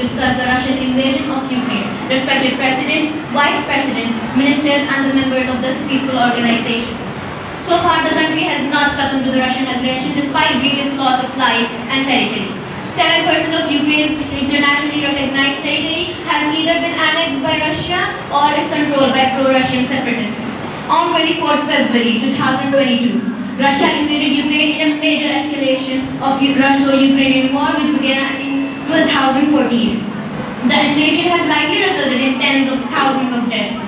discuss the Russian invasion of Ukraine. Respected President, Vice President, Ministers and the members of this peaceful organization. So far, the country has not succumbed to the Russian aggression despite grievous loss of life and territory. 7% of Ukraine's internationally recognized territory has either been annexed by Russia or is controlled by pro-Russian separatists. On 24th February 2022, Russia invaded Ukraine in a major escalation of Russo-Ukrainian war which began in 2014. The invasion has likely resulted in tens of thousands of deaths.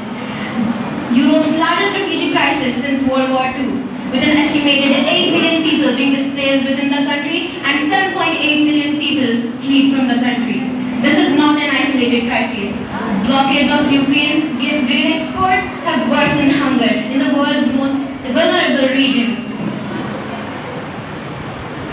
Europe's largest refugee crisis since World War II, with an estimated 8 million people being displaced within the country and 7.8 million people flee from the country. This is not an isolated crisis. Blockades of Ukraine grain exports have worsened hunger in the world's most vulnerable regions.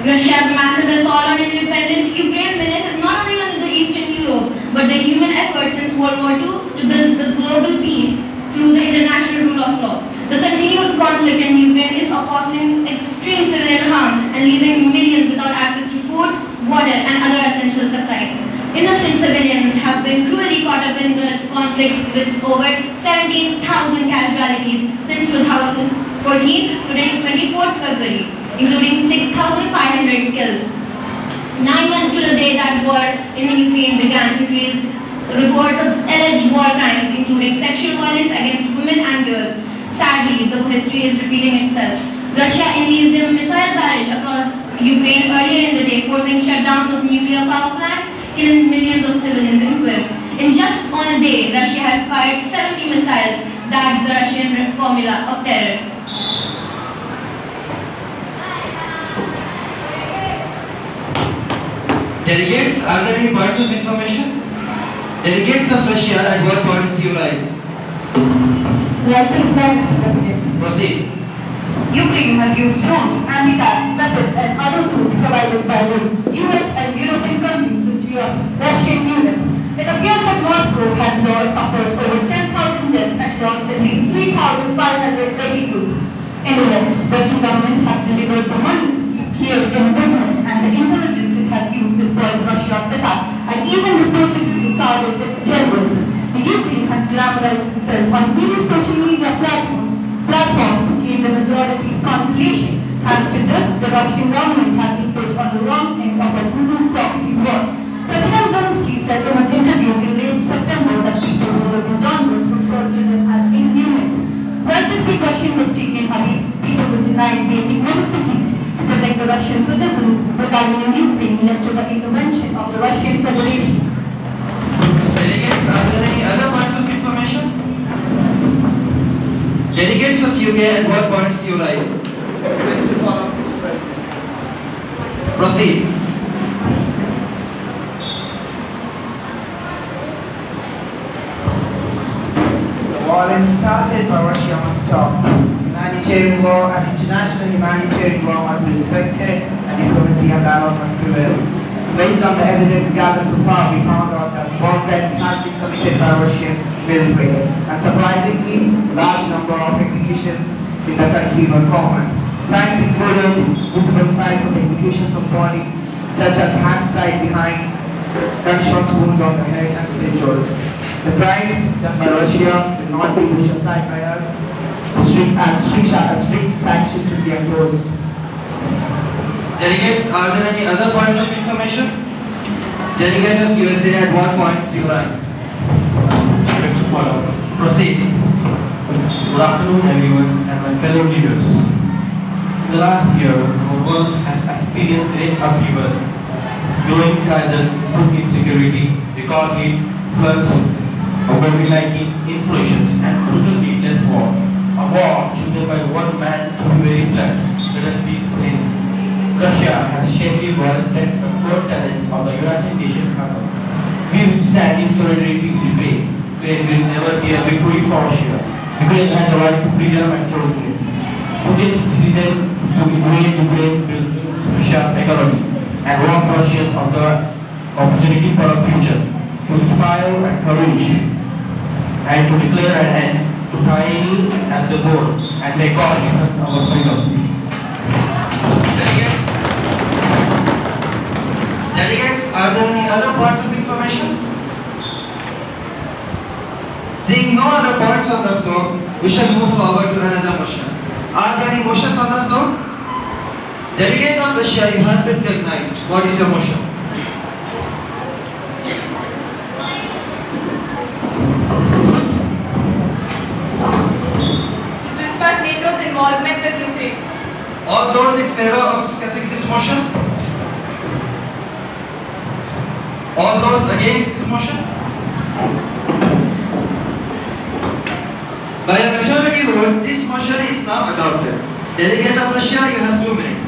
Russia's massive assault on independent Ukraine menaces not only on the Eastern Europe, but the human effort since World War II to build the global peace through the international rule of law. The continued conflict in Ukraine is causing extreme civilian harm and leaving millions without access to food, water and other essential supplies. Innocent civilians have been cruelly caught up in the conflict with over 17,000 casualties since 2014 to 24th February, including 6,500 killed. 9 months to the day that war in Ukraine began, increased reports of alleged war crimes, including sexual violence against women and girls. Sadly, the history is repeating itself. Russia unleashed a missile barrage across Ukraine earlier in the day, forcing shutdowns of nuclear power plants, killing millions of civilians in Kyiv. In just on a day, Russia has fired 70 missiles. That's the Russian formula of terror. Delegates, are there any points of information? Delegates of Russia, at what points do you rise? Like to reply, Mr. President. Proceed. Ukraine has used drones, anti-tank weapons and other tools provided by the US and European countries to cheer up Russian units. It appears that Moscow has suffered over 10,000 deaths and launched at least 3,500 vehicles. In the end, Russian government has delivered the money to keep Kiev in business and the intelligence it has used to spoil Russia's attack and even reportedly to target its generals. The Ukraine has glamorized itself on various social media platforms to gain the majority's consolation. Thanks to this, the Russian government has been put on the wrong end of a brutal proxy war. President Zelensky said in an interview in late September that people who live in Donbass referred to them as inhumans. Relatively Russian was taken away, people were denied basic necessities. To protect the Russian citizens residing in Ukraine led to the intervention of the Russian Federation. Delegates, are there any other points of information? Delegates of UK, at what points do you rise? Proceed. The violence started by Russia must stop. Humanitarian law and international humanitarian law must be respected and diplomacy and dialogue must prevail. Based on the evidence gathered so far, we found out that war crimes has been committed by Russian military. And surprisingly, large number of executions in the country were common. Crimes included visible signs of executions of body, such as hands tied behind, gunshot wounds on the head and slit throats. The crimes done by Russia will not be pushed aside by us. Strict sanctions will be imposed. Delegates, are there any other points of information? Delegate of USA, at what points do you rise? Just to follow. Proceed. Good afternoon everyone and my fellow leaders. In the last year, our world has experienced great upheaval. Growing crisis, food insecurity, record heat, floods, COVID-19, inflations and brutal needless war. A war chosen by one man to be very blunt. Let us be plain. Russia has shamefully violated the core tenets of the United Nations Charter. We will stand in solidarity with Ukraine. Ukraine will never be a victory for Russia. Ukraine has the right to freedom and sovereignty. Putin's decision to invade Ukraine will lose Russia's economy and rob Russians of the opportunity for a future, to inspire and courage, and to declare an end to tyranny as the goal and make all difference our freedom. Delegates, are there any other points of information? information? Seeing no other points on the floor, we shall move forward to another motion. Are there any motions on the floor? Delegate of Russia, you have been recognized. What is your motion? To discuss NATO's involvement with Ukraine. All those in favor of discussing this motion? All those against this motion? By a majority vote, this motion is now adopted. Delegate of Russia, you have 2 minutes.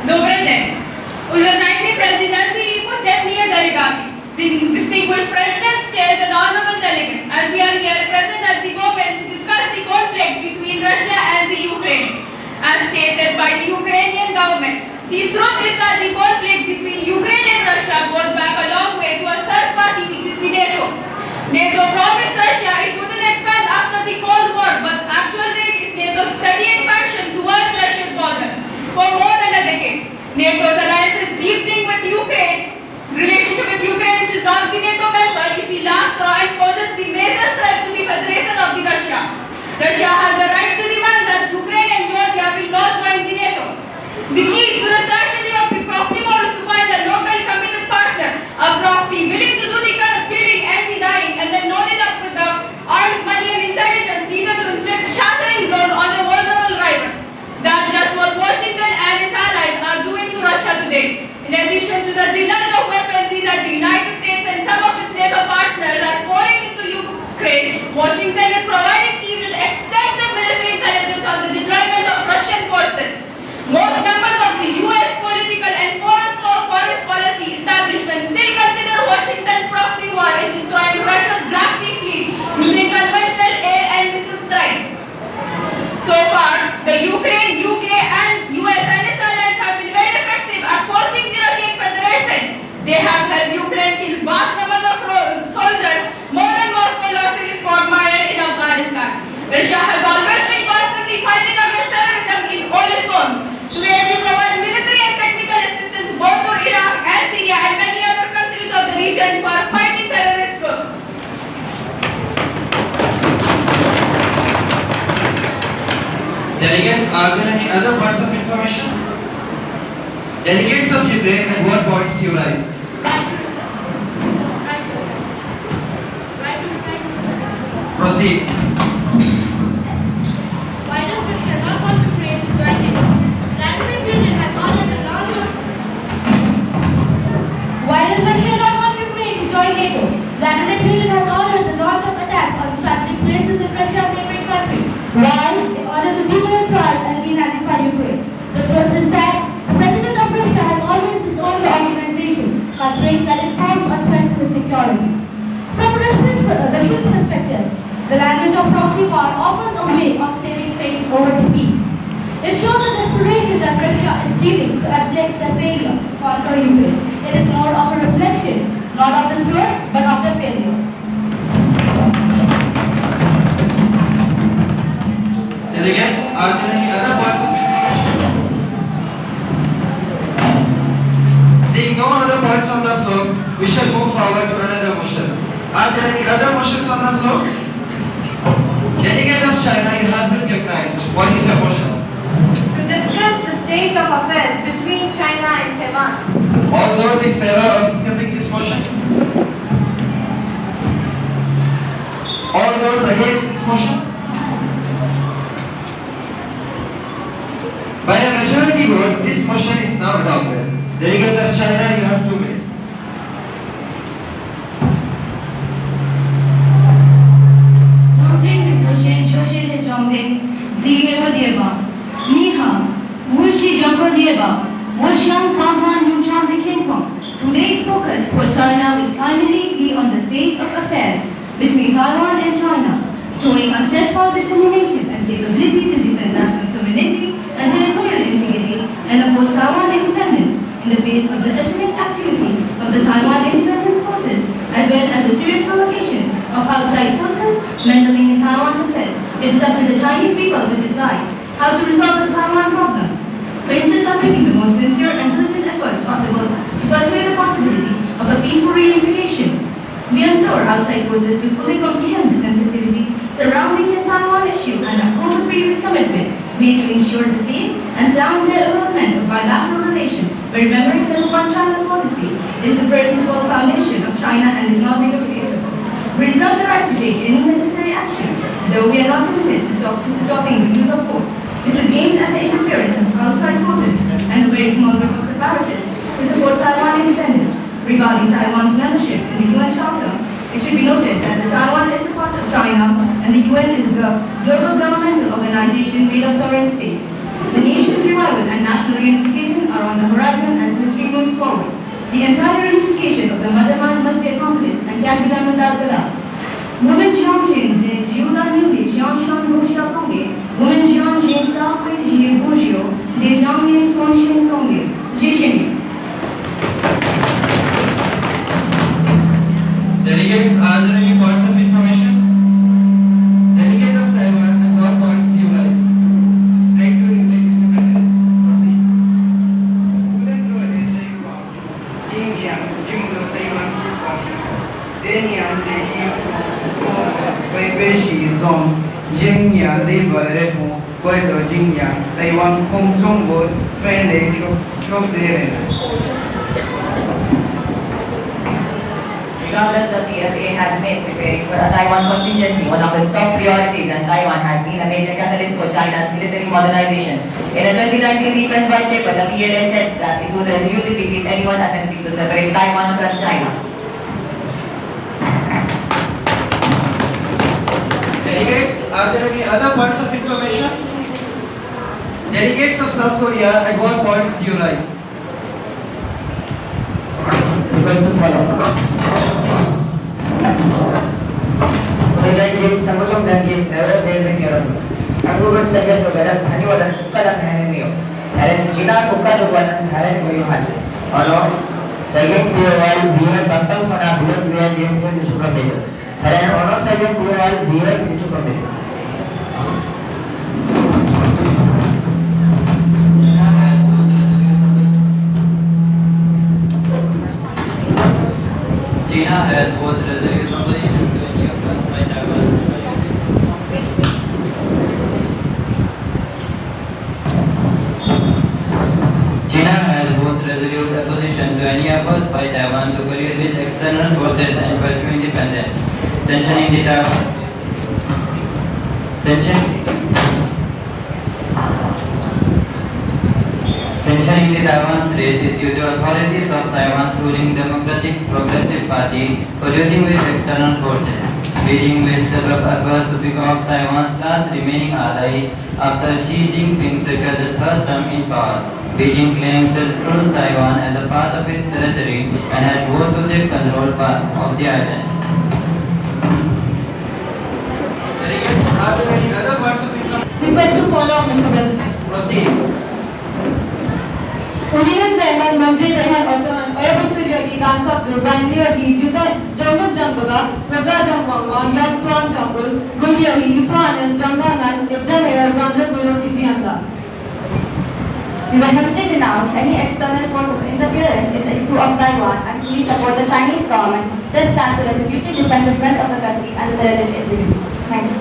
Добрый день. Уважаемые президенты и почетные делегаты, distinguished presidents, chairs and honorable delegates, as we are here present at the moment to discuss the conflict between Russia and the Ukraine. As stated by the Ukrainian government, the truth is that the conflict between Ukraine and Russia goes back a long way to a third party, which is the NATO. NATO promised Russia it wouldn't expand after the Cold War, but actual rate is NATO's steady expansion towards Russia's border. For more than a decade, NATO's alliance is deepening with Ukraine. Relationship with Ukraine, which is not the NATO member, is the last straw and poses the major threat to the Federation of the Russia. Russia has the right to demand that Ukraine and Georgia will not join the NATO. The key to the strategy of the proxy war is to find a local committed partner, a proxy willing to do the killing and the dying, and then load it up with the arms, money and intelligence needed to inflict shattering blows on a vulnerable rival. That's just what Washington and its allies are doing to Russia today. In addition to the deluge of weaponry that the United States and some of its NATO partners are pouring into Ukraine, Washington is providing Kyiv with extensive military intelligence on the deployment of Russian forces. Most members of the US political and foreign policy establishments still consider Washington's proxy war in destroying Russia's Black Sea fleet using conventional air and missile strikes. So far, the Ukraine, UK and US and its allies have been very effective at forcing the Russian Federation. They have helped Ukraine kill vast numbers of soldiers, more than Moscow lost in its quagmire in Afghanistan. Russia has always been constantly fighting against terrorism in all its forms. Today we provide military and technical assistance both to Iraq and Syria and many other countries of the region for fighting terrorist groups. Delegates, are there any other parts of information? Delegates of Ukraine, at what points do you rise? Proceed. Why does Russia not want Ukraine to join NATO? Vladimir Putin has ordered the launch of... Why does Russia not want Ukraine to join NATO? Vladimir Putin has ordered the launch of attacks on strategic places in Russia's neighboring country. Why? In order to demilitarize and denazify Ukraine. The truth is that the President of Russia has always disowned the organization, considering that it posed a threat to his security. From Russia's perspective, the language of proxy war offers a way of saving face over defeat. It shows the desperation that Russia is feeling to abject their failure to conquer Ukraine. It is more of a reflection, not of the truth, but of the failure. Delegates, are there any other parts of information? Seeing no other points on the floor, we shall move forward to another motion. Are there any other motions on the floor? Delegate of China, you have been recognized. What is your motion? To discuss the state of affairs between China and Taiwan. All those in favor of discussing this motion? All those against this motion? By a majority vote, this motion is now adopted. Delegate of China, you have 2 minutes. Something is Shoshin is something. Dieba Dieba. Niha. Wushi Joko Dieba. Wushang Tantan Yunchang the King Kong. Today's focus for China will primarily be on the state of affairs between Taiwan and China, showing a steadfast determination and capability to defend national sovereignty and territorial integrity and oppose Taiwan independence in the face of the secessionist activity of the Taiwan independence forces, as well as the serious provocation of outside forces meddling in Taiwan It is up to the Chinese people to decide how to resolve the Taiwan problem. We insist on making the most sincere and diligent efforts possible to persuade the possibility of a peaceful reunification. We implore outside forces to fully comprehend the sensitivity surrounding the Taiwan issue and uphold the previous commitment made to ensure the safe and sound development of bilateral relations, remembering that the one-China policy is the principal foundation of China and is not negotiable. We reserve the right to take any necessary action, though we are not committed to stopping the use of force. This is aimed at the interference of outside forces and a very small group of separatists to support Taiwan independence. Regarding Taiwan's membership in the UN Charter, it should be noted that the Taiwan is a part of China and the UN is a global governmental organization made of sovereign states. The nation's revival and national reunification are on the horizon as history moves forward. The entire reunification of the motherland must be accomplished and can be done without delay. Women Jiangqin in Jiuda Nili, Jiangshan Bujia Tonge, Women Jiangqin Da Hui Ji Bujio, De Jiangmin Tongshin Tonge, Jishin. Delegates, are there any points of information? Delegate of Taiwan, and what points do you raise? Take to Mr. President. Proceed. Student to Asian Bank, Xinjiang, Jingde Taiwan Proportion, Zhejiang Weishi Zone, Xinjiang Labor Repo, Guido Xinjiang, Taiwan Hong Zhongbo, Friendly Chok Regardless, the PLA has made preparing for a Taiwan contingency one of its top priorities, and Taiwan has been a major catalyst for China's military modernization. In a 2019 defense white paper, the PLA said that it would resolutely defeat anyone attempting to separate Taiwan from China. Delegates, are there any other points of information? Delegates of South Korea, at what points do you rise? Request to follow. Menjadi sanggupung dan game never fail in Europe. Aku bersedia saudara धन्यवाद कदम है neo. Thailand China tukar dukuan Thailand goyuhan. Ono second global biar bantang sana biar biar game pun cukup betul. Thailand ono second global biar cukup betul. China has both resilient opposition to any offense by Taiwan. China has both resolute opposition to any efforts by Taiwan to coordinate with external forces and pursue independence. Tension in the Taiwan Strait is due to authorities of Taiwan's ruling Democratic Progressive Party colluding with external forces. Beijing will step up efforts to pick off Taiwan's last remaining allies after Xi Jinping secured the third term in power. Beijing claims self-rule Taiwan as a part of its territory and has vowed to take control of the island. Delegates, are there any other points of information? Request to follow, Mr. President. Proceed. Ulinan Taiwan Manjay Taiwan Oyabusri Igan Sabdu Banglio Juda Jungle Jambaga Rabra Jambanga Yang Tuan Jambul Gulio Yusan and Janganan Janaya Janja Gulo Chichianda. We vehemently denounce any external forces interference in the issue of Taiwan and fully support the Chinese government just stand to resolutely defend the strength of the country and the territorial integrity. Thank you.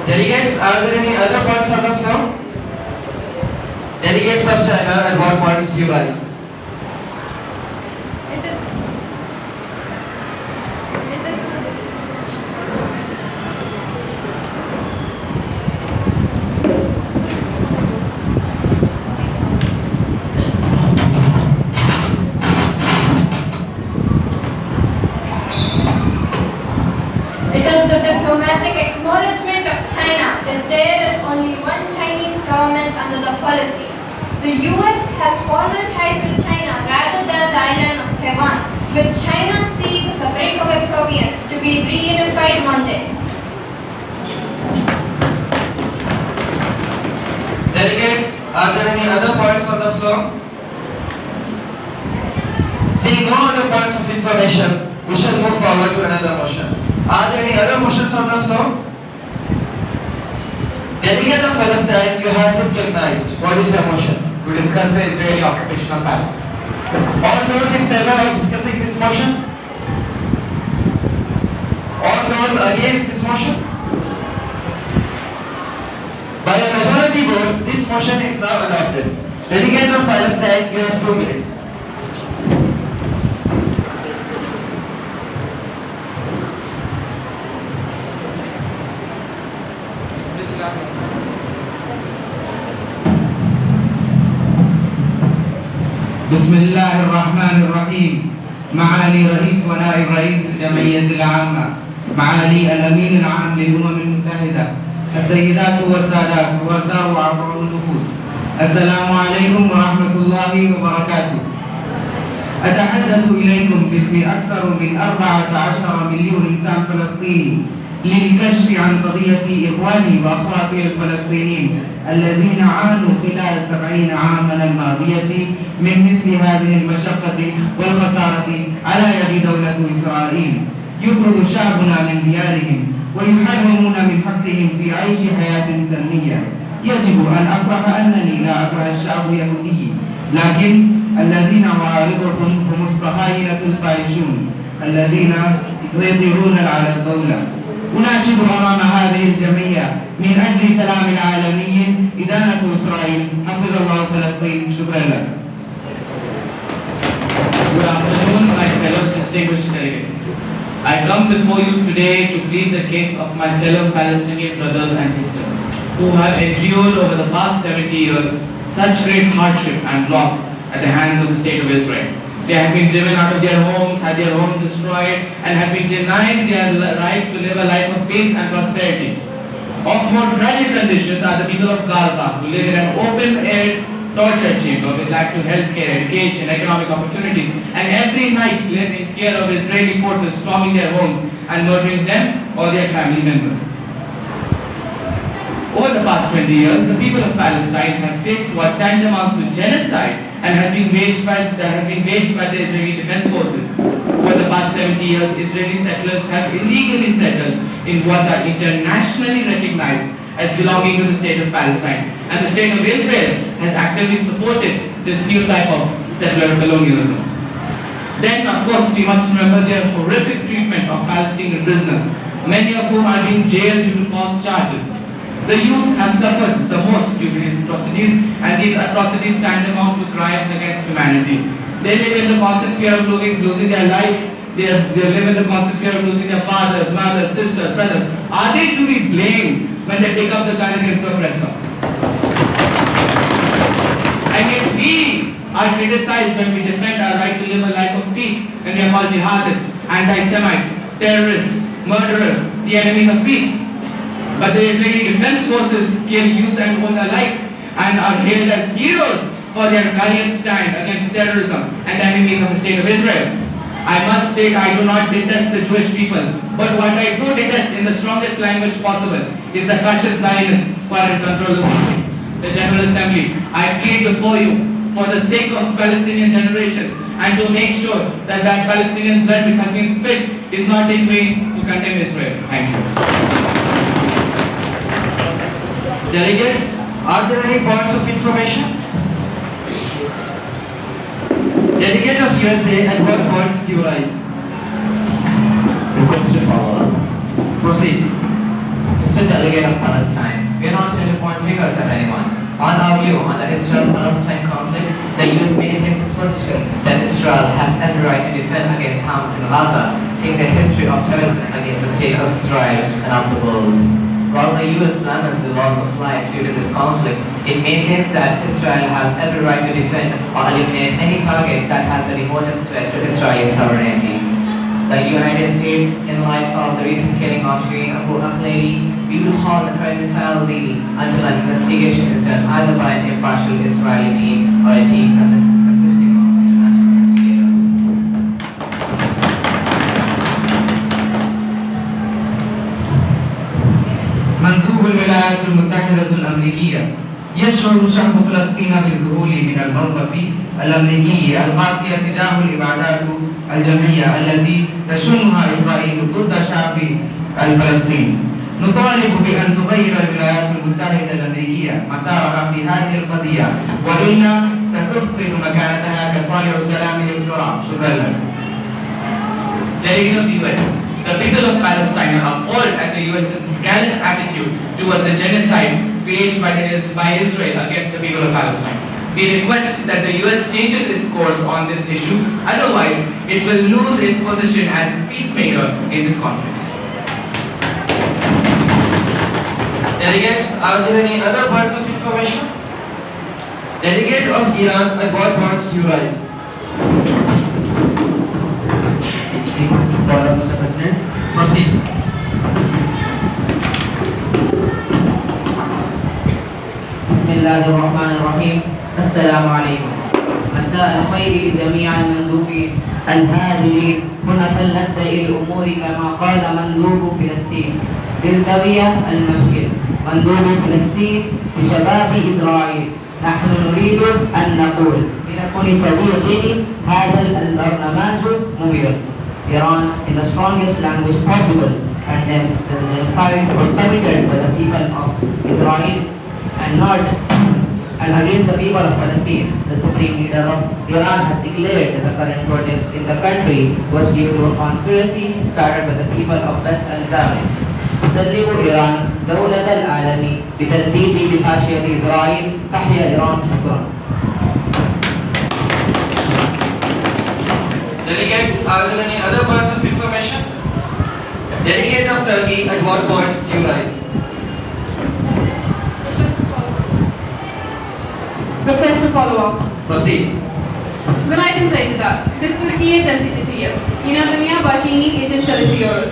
Delegates, are there any other points on the floor? Delegates of China, at what points do you rise? It is the diplomatic acknowledgement of China that there is only one Chinese government under the policy. The US has formal ties with China rather than the island of Taiwan, which China sees as a breakaway province to be reunified one day. Delegates, are there any other points on the floor? Seeing no other points of information, we shall move forward to another motion. Are there any other motions on the floor? Delegate of Palestine, you have been recognized. What is your motion? To discuss the Israeli occupation of Palestine. All those in favor of discussing this motion? All those against this motion? By a majority vote, this motion is now adopted. Delegate of Palestine, you have 2 minutes. بسم الله الرحمن الرحيم. معالي رئيس ونائب رئيس الجمعية العامة، معالي الأمين العام للأمم المتحدة، السيدات والسادات، ورؤساء وأعضاء الوفود، السلام عليكم ورحمة الله وبركاته. أتحدث إليكم باسم أكثر من 14 مليون إنسان فلسطيني للكشف عن قضية إخواني وأخواتي الفلسطينيين الذين عانوا خلال 70 عاما الماضية من مثل هذه المشقة والخسارة على يد دولة إسرائيل. يطرد شعبنا من ديارهم ويحرمون من حقهم في عيش حياة سلمية. يجب أن أصرح أنني لا أكره الشعب اليهودي، لكن الذين يعارضهم هم الصهاينة الفاحشون الذين يسيطرون على الدولة. أناشد أمام هذه الجمعية من أجل سلام العالمي إدانة إسرائيل. حفظ الله فلسطين. شكرا لك. Good afternoon, my fellow distinguished delegates. I come before you today to plead the case of my fellow Palestinian brothers and sisters who have endured over the past 70 years such great hardship and loss at the hands of the state of Israel. They have been driven out of their homes, had their homes destroyed, and have been denied their right to live a life of peace and prosperity. Of more tragic conditions are the people of Gaza, who live in an open-air torture chamber with lack to healthcare, education, economic opportunities, and every night live in fear of Israeli forces storming their homes and murdering them or their family members. Over the past 20 years, the people of Palestine have faced what tantamounts to genocide and has been waged by the Israeli Defense Forces. Over the past 70 years, Israeli settlers have illegally settled in what are internationally recognized as belonging to the state of Palestine. And the state of Israel has actively supported this new type of settler colonialism. Then, of course, we must remember their horrific treatment of Palestinian prisoners, many of whom are being jailed due to false charges. The youth have suffered the most due to these atrocities, and these atrocities tantamount to crimes against humanity. They live in the constant fear of losing their life. They live in the constant fear of losing their fathers, mothers, sisters, brothers. Are they to be blamed when they pick up the gun against the oppressor? And yet we are criticized when we defend our right to live a life of peace, when we are called jihadists, anti-Semites, terrorists, murderers, the enemies of peace. But the Israeli Defense Forces kill youth and women alike and are hailed as heroes for their valiant stand against terrorism and the enemies of the state of Israel. I must state I do not detest the Jewish people, but what I do detest in the strongest language possible is the fascist Zionists who are in control of the country. The General Assembly, I plead before you for the sake of Palestinian generations and to make sure that that Palestinian blood which has been spilled is not in vain to condemn Israel. Thank you. Delegates, are there any points of information? Delegate of USA, at what points do you rise? Request to follow up. Proceed. Mr. Delegate of Palestine, we are not here to point fingers at anyone. On our view on the Israel-Palestine conflict, the US maintains its position that Israel has every right to defend against Hamas in Gaza, seeing the history of terrorism against the state of Israel and of the world. While the US laments the loss of life due to this conflict, it maintains that Israel has every right to defend or eliminate any target that has the remotest threat to Israeli sovereignty. The United States, in light of the recent killing of Shireen Abu Akleli, we will halt the current missile deal until an investigation is done either by an impartial Israeli team or a team consisting of international investigators. منسوب الولايات المتحدة الأمريكية. يشعر شعب فلسطين بالذهول من الموقف الأمريكية القاسية تجاه الإبادات الجمعية التي تشنها إسرائيل ضد شعب الفلسطيني. نطالب بأن تغير الولايات المتحدة الأمريكية مسارها في هذه القضية، وإلا ستفقد مكانتها كصانع السلام للصراع. شكرا لك. Delegate of US, the people of Palestine are appalled at the US's callous attitude towards the genocide waged by Israel against the people of Palestine. We request that the US changes its course on this issue, otherwise it will lose its position as peacemaker in this conflict. Delegates, are there any other points of information? Delegate of Iran, at what points do you rise? Request to follow, Mr. President. Proceed. بسم الله الرحمن الرحيم. السلام عليكم. مساء الخير لجميع المندوبين الهادلين هنا فلنبدأ الأمور كما قال مندوب فلسطين للتوية المشكل. مندوب فلسطين بشباب إسرائيل، نحن نريد أن نقول لكل صديق هذا البرنامج مبين. Iran, in the strongest language possible, condemns the genocide was committed by the people of Israel and against the people of Palestine. The supreme leader of Iran has declared that the current protest in the country was due to a conspiracy started by the people of West and Zionists. تدلل إيران دولة العالم بتنديد بفاشية إسرائيل. تحيا إيران. شكرا. Delegates, are there any other points of information? Delegate of Turkey, at what points do you rise? Request to follow up. Proceed. Günaydın Sayıcılar. Biz Türkiye temsilcisiyiz. İnan Dünya Başı'nın için çalışıyoruz.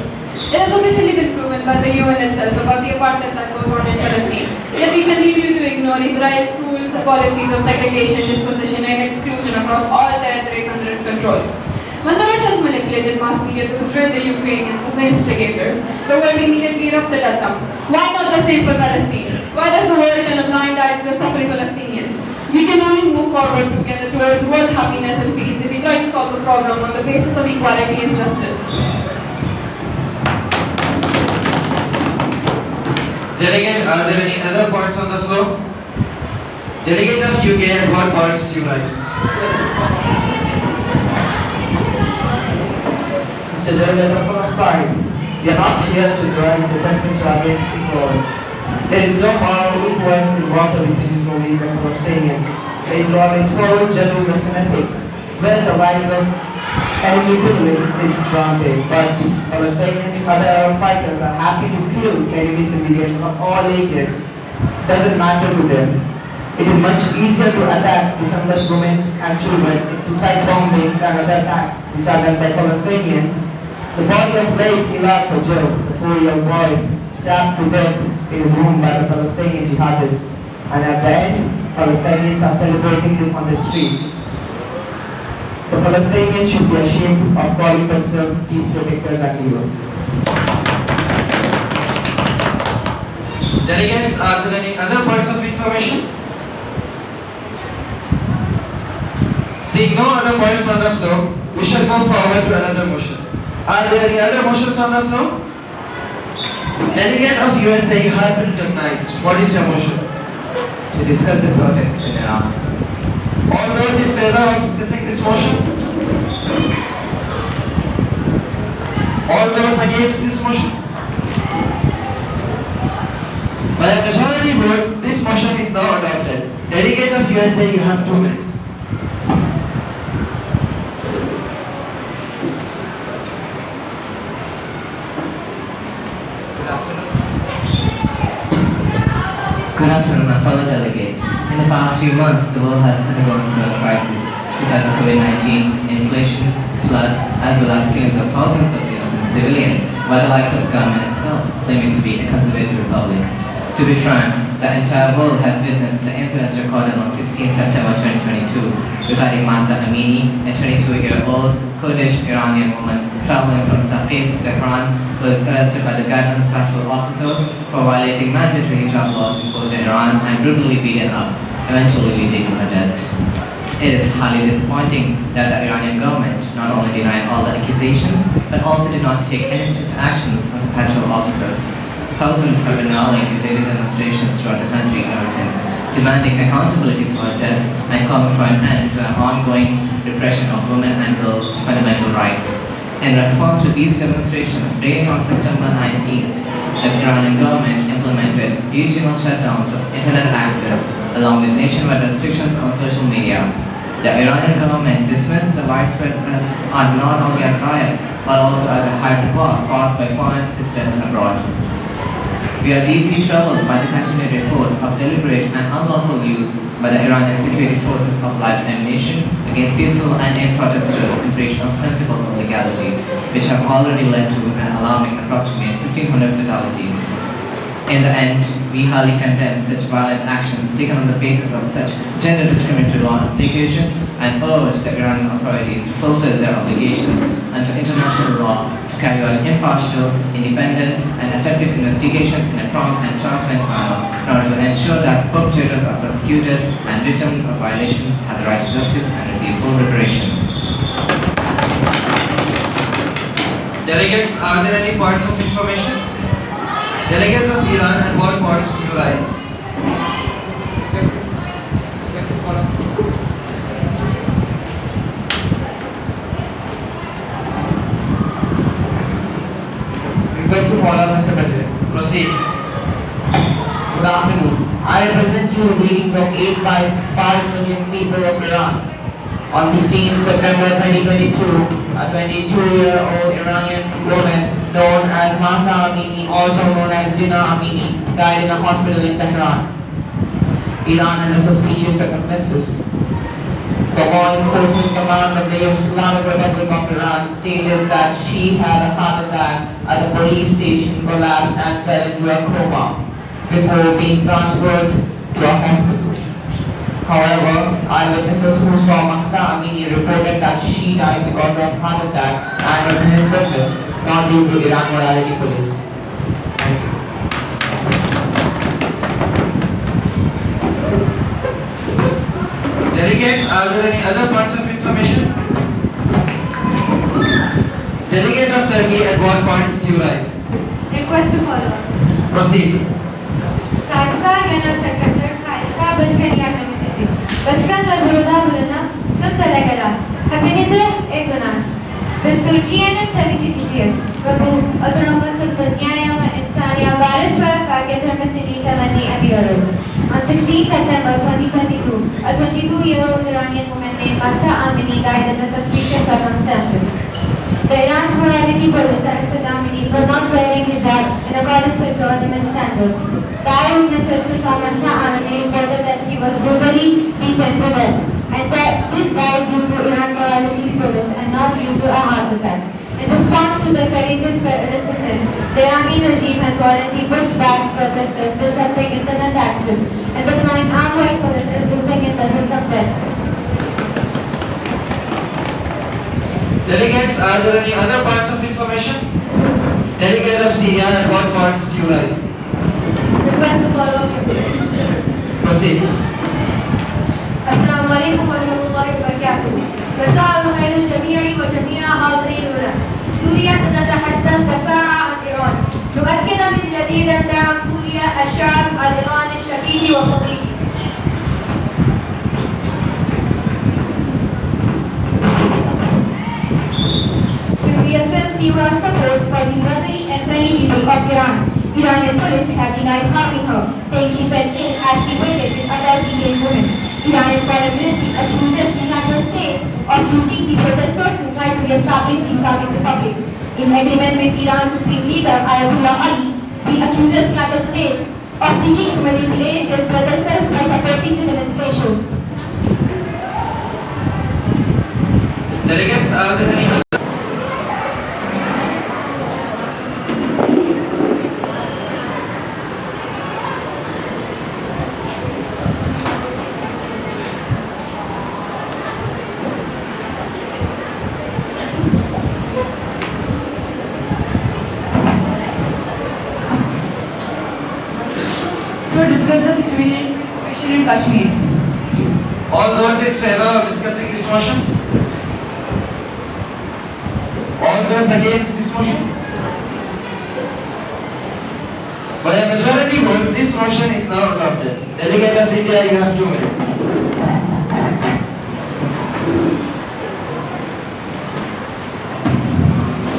It has officially been proven by the UN itself about the apartheid that goes on in Palestine. Yet we continue to ignore Israel's cruel policies of segregation, dispossession and exclusion across all territories under its control. When the Russians manipulated mass media to portray the Ukrainians as instigators, the world immediately erupted at them. Why not the same for Palestine? Why does the world turn a blind eye to the suffering Palestinians? We can only move forward together towards world happiness and peace if we try to solve the problem on the basis of equality and justice. Delegate, are there any other points on the floor? Delegate of UK, at what points do you rise? Mr. Delegate of Palestine, we are not here to rise the temperature against Israel. There is no moral equivalence in water between Israelis and Palestinians. The Israelis follow general Western ethics, where the lives of enemy civilians is granted, but Palestinians, other Arab fighters are happy to kill enemy civilians of all ages. Doesn't matter to them. It is much easier to attack defenseless women and children in suicide bombings and other attacks which are done by Palestinians. The body of late Ilad Fajr, the 4-year-old boy, stabbed to death in his room by the Palestinian jihadists. And at the end, Palestinians are celebrating this on the streets. The Palestinians should be ashamed of calling themselves peace protectors and heroes. Delegates, are there any other points of information? Seeing no other points on the floor, we shall move forward to another motion. Are there any other motions on the floor? Delegate of USA, you have been recognized. What is your motion? To discuss the protests in Iran. All those in favor of discussing this motion? All those against this motion? By a majority vote, this motion is now adopted. Delegate of USA, you have 2 minutes. Good afternoon, my fellow delegates. In the past few months, the world has undergone several crises, such as COVID-19, inflation, floods, as well as killings of thousands of innocent civilians, while the likes of the government itself claiming to be a conservative republic. To be frank, the entire world has witnessed the incidents recorded on 16 September 2022 regarding Mahsa Amini, a 22-year-old Kurdish Iranian woman traveling from Saqqez to Tehran, who was arrested by the government's patrol officers for violating mandatory hijab laws imposed in Iran and brutally beaten up. eventually leading to her death. It is highly disappointing that the Iranian government not only denied all the accusations, but also did not take any strict actions on the patrol officers. Thousands have been rallying in daily demonstrations throughout the country ever since, demanding accountability for her death and calling for an end to an ongoing repression of women and girls' fundamental rights. In response to these demonstrations, beginning on September 19th, the Iranian government implemented regional shutdowns of internet access along with nationwide restrictions on social media. The Iranian government dismissed the widespread arrests not only as riots, but also as a hybrid war caused by foreign dissidents abroad. We are deeply troubled by the continued reports of deliberate and unlawful use by the Iranian security forces of live ammunition against peaceful and armed protesters in breach of principles of legality, which have already led to an alarming approximate 1,500 fatalities. In the end, we highly condemn such violent actions taken on the basis of such gender discriminatory law applications and urge the Iranian authorities to fulfill their obligations under international law to carry out impartial, independent, and effective investigations in a prompt and transparent manner in order to ensure that perpetrators are prosecuted and victims of violations have the right to justice and receive full reparations. Delegates, are there any points of information? Delegate of Iran and what points do you rise? Request to follow, Mr. President. Proceed. Good afternoon. I represent you the greetings of 8.5 million people of Iran. On 16 September 2022, a 22-year-old Iranian woman known as Mahsa Amini, also known as Dina Amini, died in a hospital in Tehran, Iran under suspicious circumstances. The Law Enforcement Command of the Islamic Republic of Iran stated that she had a heart attack at the police station, collapsed and fell into a coma before being transferred to a hospital. However, eyewitnesses who saw Mahsa Amini reported that she died because of heart attack and adrenal sickness, not due to Iran morality police. Thank you. Delegates, are there any other points of information? Delegate of Turkey, at what points do you rise? Request to follow. Proceed. साजिकार general secretary साजिकार बचकन यार्दमcisi. Başkan ve burada bulunan tüm delegeler, hepinize iyi günler. Biz Türkiye'nin temsilcisiyiz ve bu oturumun tüm dünyaya ve insaniye barış ve refah getirmesini temenni ediyoruz. On 16 September 2022, a 22-year-old Iranian woman named Mahsa Amini died under suspicious circumstances. The Iran's morality police arrested Amini for not wearing hijab in accordance with government standards. The eyewitnesses who saw Mahsa Amini reported that she was brutally beaten to death and that did die due to Iran morality police and not due to a heart attack. In response to the courageous resistance, the Iranian regime has violently pushed back protesters, disrupting internet access and deploying armed white police, resulting in dozens of deaths. Delegates, are there any other points of information? Delegate of Syria, at what points do you rise? Request to follow up. Proceed. السلام عليكم ورحمة الله وبركاته. مساء الخير الجميع وجميع حاضرين هنا. سوريا ستتحدث دفاع عن إيران. نؤكد من جديد دعم سوريا الشعب الإيراني الشقيق وصديقي. We reaffirm Syria's support for the brotherly and friendly people of Iran. Iranian police have denied harming her, saying she fell ill as she waited with other Indian women. Iranian foreign ministry accuses the United States of using the protesters to try to establish the Islamic Republic. In agreement with Iran's supreme leader Ayatollah Ali, we accuse the United States of seeking to manipulate the protesters by supporting the demonstrations. Delegates, are there any other? To discuss the situation in Kashmir. All those in favor of discussing this motion? All those against this motion? By a majority vote, this motion is now adopted. Delegate of India, you have 2 minutes.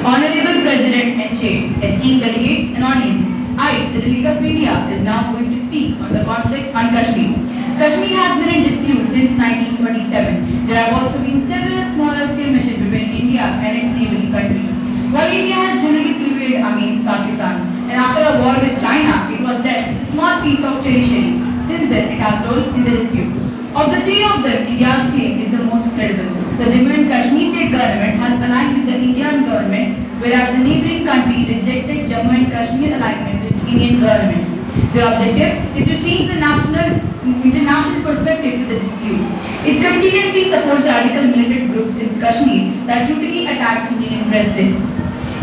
Honorable President and Chair, esteemed delegates and audience, I, the Delegate of India, is now going to speak on the conflict on Kashmir. Kashmir has been in dispute since 1947. There have also been several smaller skirmishes between India and its neighboring countries. While India has generally prevailed against Pakistan, and after a war with China, it was left with a small piece of territory. Since then, it has rolled in the dispute. Of the 3 of them, India's claim is the most credible. The Jammu and Kashmir state government has aligned with the Indian government, whereas the neighboring country rejected Jammu and Kashmir alignment with Indian government. Their objective is to change the international perspective to the dispute. It continuously supports radical militant groups in Kashmir that routinely attack Indian interests.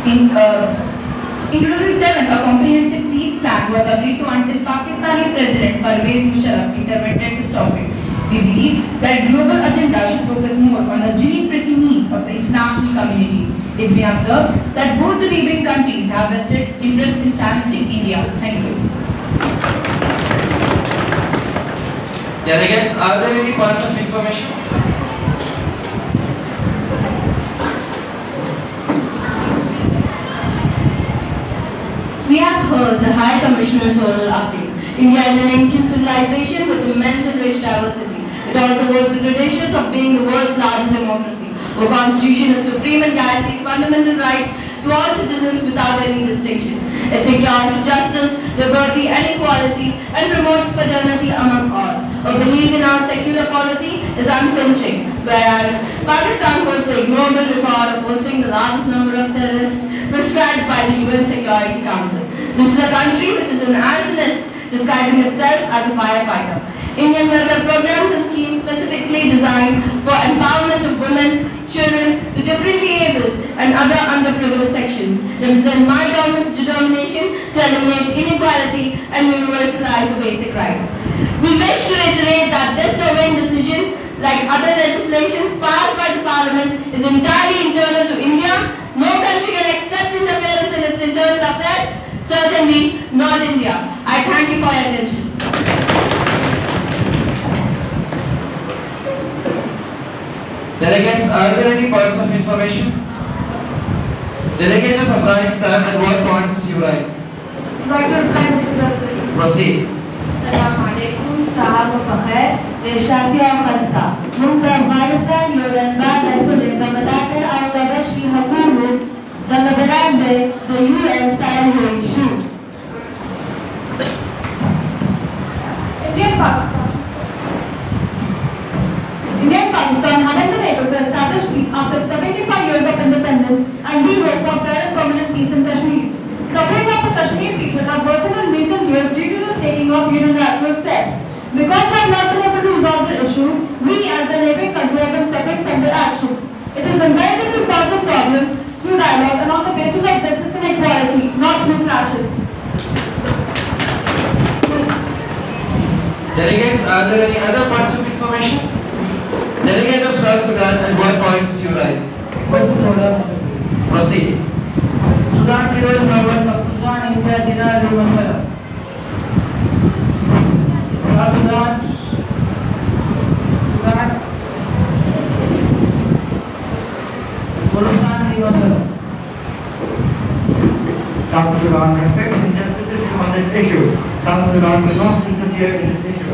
In 2007, a comprehensive peace plan was agreed to until Pakistani President Pervez Musharraf intervened to stop it. We believe that global agenda should focus more on the genuine pressing needs of the international community. It's been observed that both the neighboring countries have vested interest in challenging India. Thank you. Delegates, are there any points of information? We have heard the High Commissioner's oral update. India is an ancient civilization with immense and rich diversity. It also holds the credentials of being the world's largest democracy. Our constitution is supreme and guarantees fundamental rights to all citizens without any distinction. It secures justice, liberty and equality and promotes fraternity among all. Our belief in our secular polity is unflinching, whereas Pakistan holds the global record of hosting the largest number of terrorists prescribed by the UN Security Council. This is a country which is an anarchist disguising itself as a firefighter. Indian welfare programs and schemes specifically designed for empowerment of women, children, the differently abled and other underprivileged sections represent my government's determination to eliminate inequality and universalize the basic rights. We wish to reiterate that this sovereign decision, like other legislations passed by the Parliament, is entirely internal to India. No country can accept interference in its internal affairs, certainly not India. I thank you for your attention. Delegates, are there any points of information? Delegate of Afghanistan, and what points do you raise? Proceed. Assalamualaikum, sahabat bakhair, Reshafia Khalsa. Munta Afghanistan, Yoranbad, Asule, the Malakan, and the Bashri Hakulu, the Mabaraze, the UN style going shoe. Indian Pakistan having been able to establish peace after 75 years of independence, and we hope for fair and permanent peace in Kashmir. Suffering of the Kashmir people have worsened in recent years due to the taking of unilateral steps. Because we have not been able to resolve the issue, we as the neighboring country have been suffering from their action. It is imperative to solve the problem through dialogue and on the basis of justice and equality, not through clashes. Delegates, are there any other points of information? Delegate of South Sudan, and what points do you raise? Proceed. Sudan के रोज number कप्तान India दिना रे मसला Sudan Pakistan रे मसला South Sudan respects injustice on this issue. South Sudan will not interfere in this issue.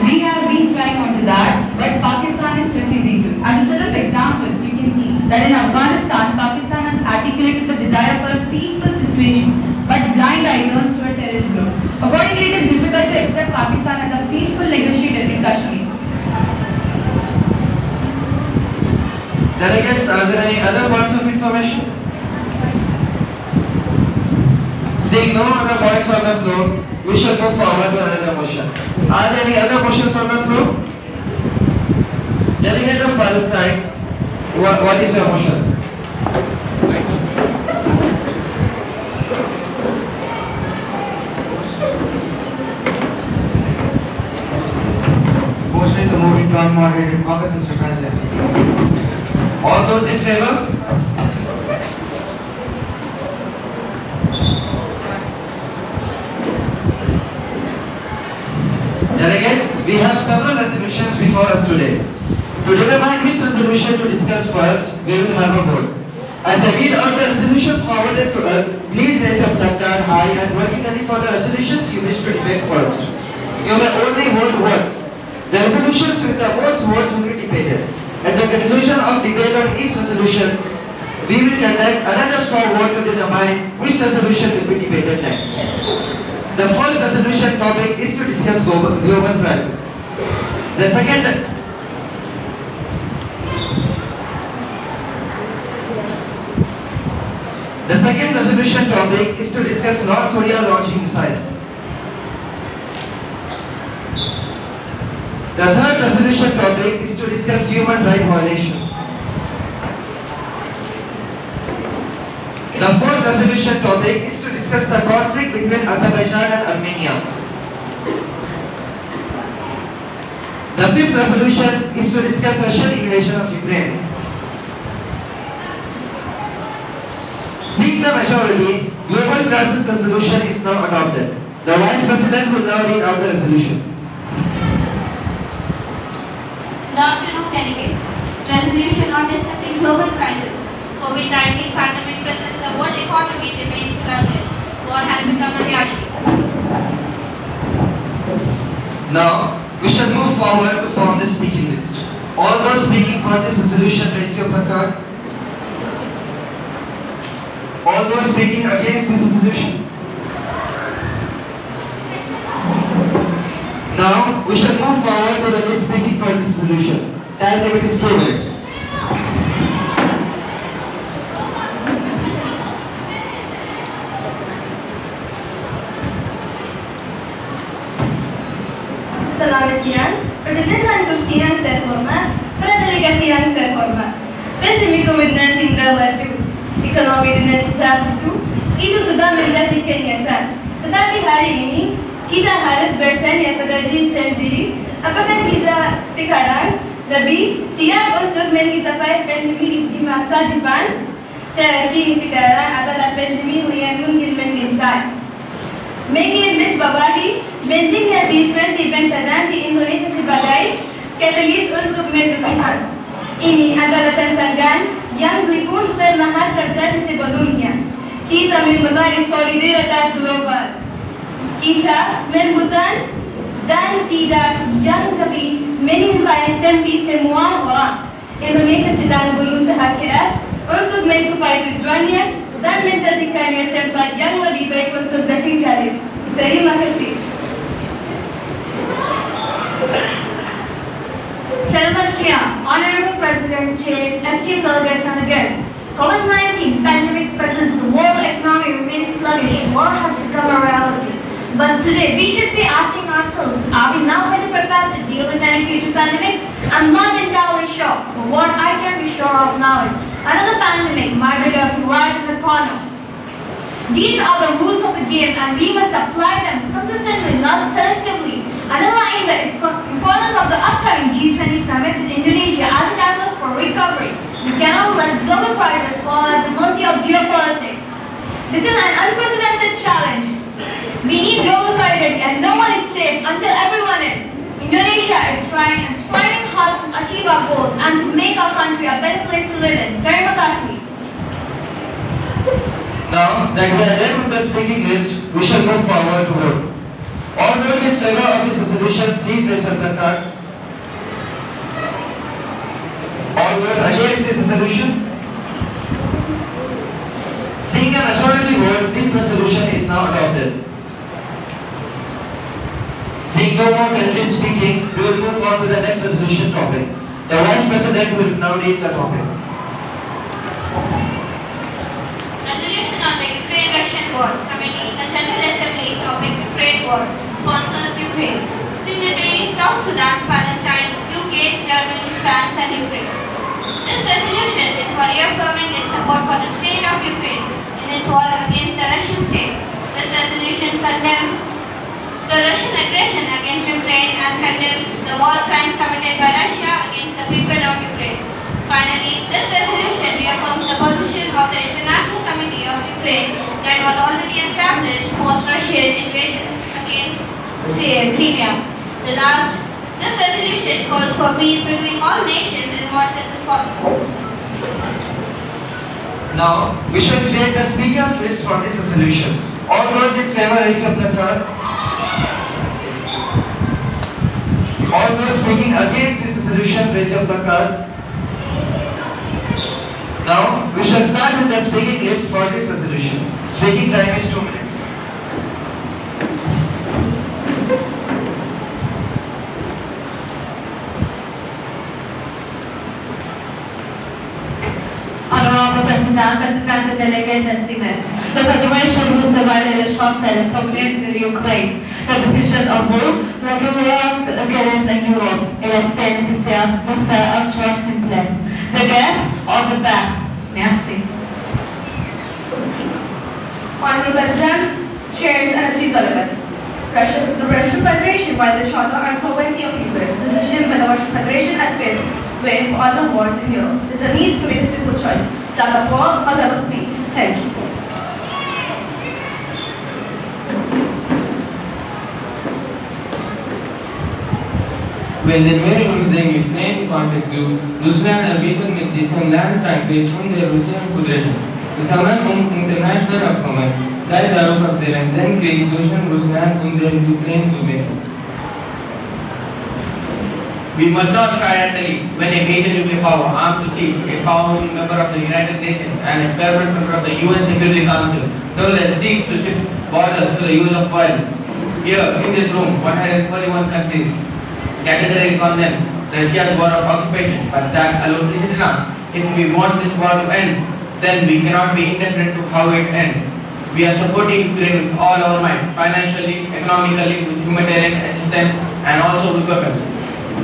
We have been trying onto that, but Pakistan is refusing to. As a sort of example, you can see that in Afghanistan, Pakistan has articulated the desire for a peaceful situation, but blind eye turns to a terrorist group. Accordingly, it is difficult to accept Pakistan as a peaceful negotiator in Kashmir. Delegates, are there any other points of information? Seeing no other points on the floor, we shall move forward to another motion. Are there any other motions on the floor? Delegate of Palestine, what is your motion? present the motion to unmoderated caucus, Mr. President. All those in favor? Delegates, we have several resolutions before us today. To determine which resolution to discuss first, we will have a vote. As I read out the resolution forwarded to us, please raise your placard high and vertically for the resolutions you wish to debate first. You may only vote once. The resolutions with the most votes will be debated. At the conclusion of debate on each resolution, we will conduct another straw vote to determine which resolution will be debated next. The first resolution topic is to discuss global crisis. The second resolution topic is to discuss North Korea launching missiles. The third resolution topic is to discuss human rights violation. The fourth resolution topic is to discuss the conflict between Azerbaijan and Armenia. The fifth resolution is to discuss Russian invasion of Ukraine. Seeing the majority, global crisis resolution is now adopted. The Vice President will now read out the resolution. Good afternoon, delegates. Resolution on discussing global crisis. COVID-19 pandemic presents the world economy remains sluggish. War has become a reality. Now, we shall move forward to form the speaking list. All those speaking for this resolution, raise your placard. All those speaking against this resolution. Now, we shall move forward to the list speaking for this resolution. Time limit is 2 minutes. Selamat siang, Presiden dan Kursi yang terhormat, para delegasi yang terhormat. Pandemi COVID-19 berlanjut, ekonomi dunia tidak lesu, itu sudah menjadi kenyataan. Tetapi hari ini, kita harus bertanya pada diri sendiri, apakah kita sekarang lebih siap untuk menghadapi pandemi di masa depan? Saya yakini sekarang adalah pandemi yang mungkin mengintai. Mengingat pentingnya G20 Bentadan di Indonesia sebagai katalis untuk mendukung. Ini adalah tantangan yang belum pernah terjadi sebelumnya. Kita memulai solidaritas global. Kita membutuhkan dan tidak yang lebih menimpa semua orang. Indonesia sedang berusaha keras untuk mencapai tujuannya dan menjadikannya tempat yang lebih baik untuk bertingkah. Terima kasih. Selamat siang, Honorable President, Chair, esteemed delegates and guests. COVID-19 pandemic presents the world economy remains sluggish. War has become a reality. But today, we should be asking ourselves, are we now better prepared to deal with any future pandemic? I'm not entirely sure, but what I can be sure of now is another pandemic might be lurking right in the corner. These are the rules of the game and we must apply them consistently, not selectively. Underlying the importance of the upcoming G20 summit in Indonesia as a catalyst for recovery, we cannot let global crisis fall at the mercy of geopolitics. This is an unprecedented challenge. We need global solidarity and no one is safe until everyone is. Indonesia is trying and striving hard to achieve our goals and to make our country a better place to live in. Terima kasih. Now that we are done with the speaking list, we shall move forward to vote. All those in favor of this resolution, please raise your cards. All those against this resolution? Seeing a majority vote, this resolution is now adopted. Seeing no more countries speaking, we will move on to the next resolution topic. The Vice President will now read the topic. Resolution on the Ukraine-Russian War. Committee, the General Assembly, topic Ukraine War. Sponsors Ukraine. Signatories South Sudan, Palestine, UK, Germany, France and Ukraine. This resolution is for reaffirming its support for the state of Ukraine in its war against the Russian state. This resolution condemns the Russian aggression against Ukraine and condemns the war crimes committed by Russia against the people of Ukraine. Finally, this resolution reaffirms the position of the International Committee of Ukraine that was already established post-Russian invasion against Crimea. This resolution calls for peace between all nations involved in this conflict. Now, we shall create the speakers list for this resolution. All those in favor raise up the card. All those speaking against this resolution raise up the card. Now, we shall start with the speaking list for this resolution. Speaking time is 2 minutes. Honorable President, President and delegates, estimates. The Federation who survived the short term conflict in Ukraine, the decision of war, recommend against Europe, et est nécessaire de faire un choix simple. The guest or the back. Merci. Honorable President, chairs and esteemed delegates. The Russian Federation, by the Charter and Sovereignty of Ukraine, the decision by the Russian Federation has been waived for other wars in Europe. There is a need to make a simple choice, that of war or that of peace. Thank you. When the very Muslim Ukraine contacts you, Rusland are weakened with this and land frankly from their Russian Federation. To summon international upcoming, that Arab of Zealand then creates Russian Rusland in their Ukraine to make. We must not silently when a major nuclear power armed to thief, a founding member of the United Nations and a permanent member of the UN Security Council, no less seeks to shift borders to the use of violence. Here, in this room, 141 countries categorically condemn Russia's war of occupation, but that alone isn't enough. If we want this war to end, then we cannot be indifferent to how it ends. We are supporting Ukraine with all our might, financially, economically, with humanitarian assistance and also with weapons.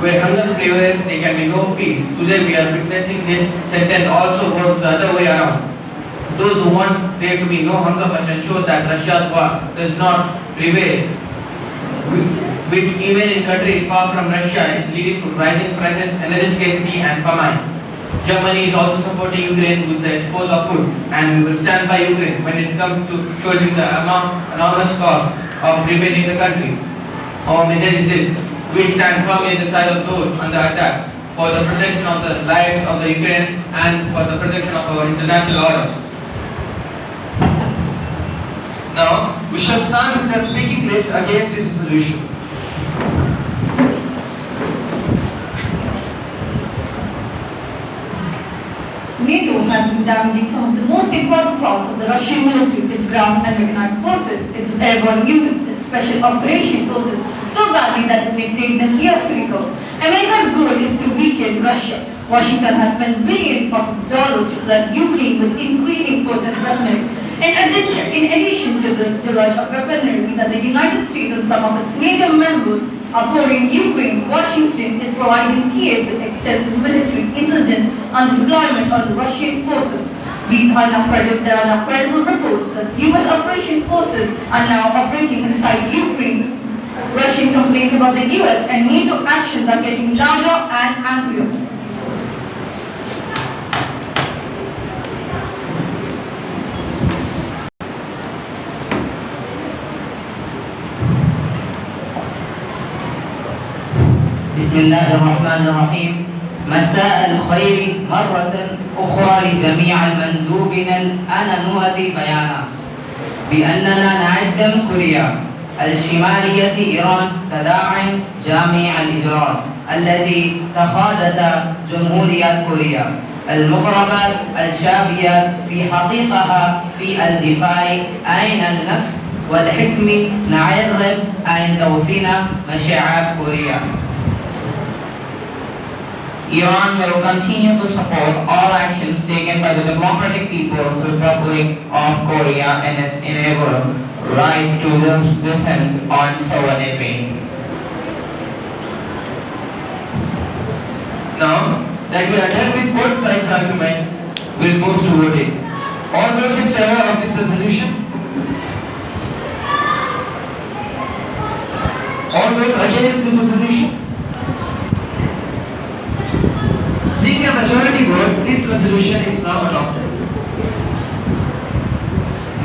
Where hunger prevails, there can be no peace. Today we are witnessing this sentence also works the other way around. Those who want there to be no hunger must ensure that Russia's war does not prevail, which even in countries far from Russia is leading to rising prices, energy scarcity and famine. Germany is also supporting Ukraine with the export of food, and we will stand by Ukraine when it comes to shouldering the enormous cost of rebuilding the country. Our message is this: we stand firmly at the side of those under attack for the protection of the lives of the Ukraine and for the protection of our international order. Now, we shall start with the speaking list against this resolution. NATO has been damaging some of the most important parts of the Russian military, its ground and mechanized forces, its airborne units, its special operation forces, so badly that it may take them years to recover. America's goal is to weaken Russia. Washington has spent billions of dollars to flood Ukraine with increasing potent weaponry. In addition to this deluge of weaponry that the United States and some of its major members are pouring Ukraine, Washington is providing Kiev with extensive military intelligence and deployment on the Russian forces. There are now credible reports that U.S. operation forces are now operating inside Ukraine. Russian complaints about the U.S. and NATO actions are getting louder and angrier. بسم الله الرحمن الرحيم. مساء الخير مرة أخرى لجميع المندوبين. أنا نودي بيانا بأننا نعد كوريا الشمالية إيران تداعم جامع الإجراءات التي اتخذتها جمهورية كوريا المقربة الشابية في حقيقها في الدفاع عن النفس والحكم نعرف عن توفين مشاعر كوريا. Iran will continue to support all actions taken by the Democratic People's Republic of Korea and its inevitable right to defense on sovereignty. Now that we are done with both sides' arguments, we'll move to voting. All those in favor of this resolution? All those against this resolution? Seeing a majority vote, this resolution is now adopted.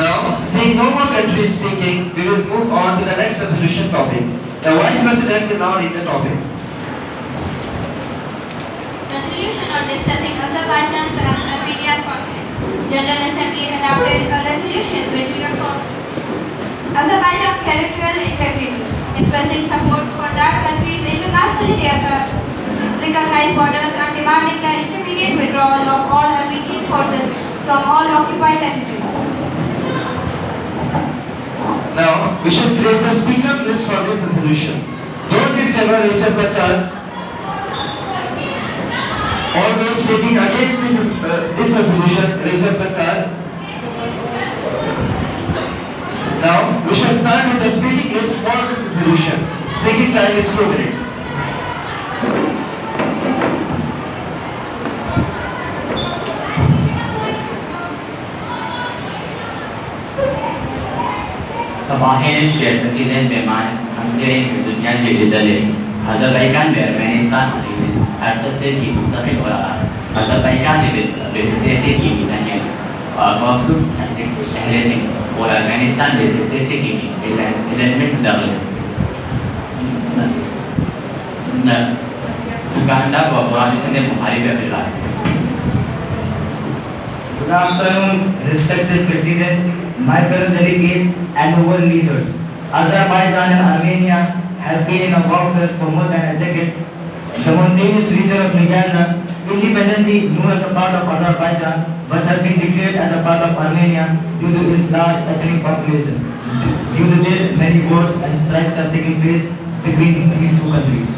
Now, seeing no more countries speaking, we will move on to the next resolution topic. The Vice President will now read the topic. Resolution on discussing Azerbaijan's and Armenia's conflict. General Assembly adopted a resolution which reaffirmed Azerbaijan's territorial integrity, expressing support for that country's internationally recognized borders and demanding the immediate withdrawal of all Armenian forces from all occupied territories. Now, we shall create the speakers list for this resolution. Those in favor raise up the hand. All those speaking against this resolution raise up the hand. Now, we shall start with the speaking list for this resolution. Speaking time is 2 minutes. صباحين الشيخ President Beman, Hungary दुनिया के लिदले Azerbaijan में अफगानिस्तान में हरकतें की मुस्तकिल हो रहा है अज़रबैजान ने बेहिस्से की मितानिया मौजूद पहले से और अफगानिस्तान में बेहिस्से की इलेक्ट्रिक दबल न उगांडा को अफगानिस्तान ने मुहारिब Abhilash Good afternoon, respected President, my fellow delegates and the world leaders. Azerbaijan and Armenia have been in a warfare for more than a decade. The mountainous region of Nagorno, independently known as a part of Azerbaijan, but has been declared as a part of Armenia due to its large ethnic population. Due to this, many wars and strikes have taken place between these two countries.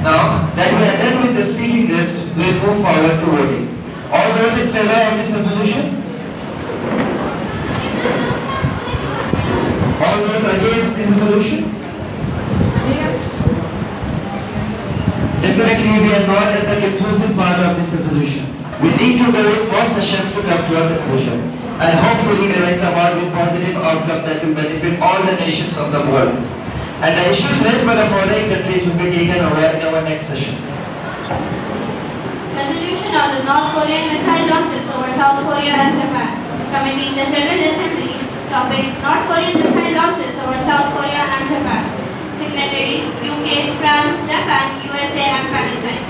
Now that we are done with the speaking list, we will move forward to voting. All those in favor of this resolution? All those against this resolution? Definitely we are not at the conclusive part of this resolution. We need to go with more sessions to come to a conclusion. And hopefully we will come out with positive outcome that will benefit all the nations of the world. And the issues raised by the foreign countries will be taken over in our next session. Resolution on the North Korean missile launches over South Korea and Japan. Committee in the General Assembly. Topic: North Korean missile launches over South Korea and Japan. Signatories: UK, France, Japan, USA and Palestine.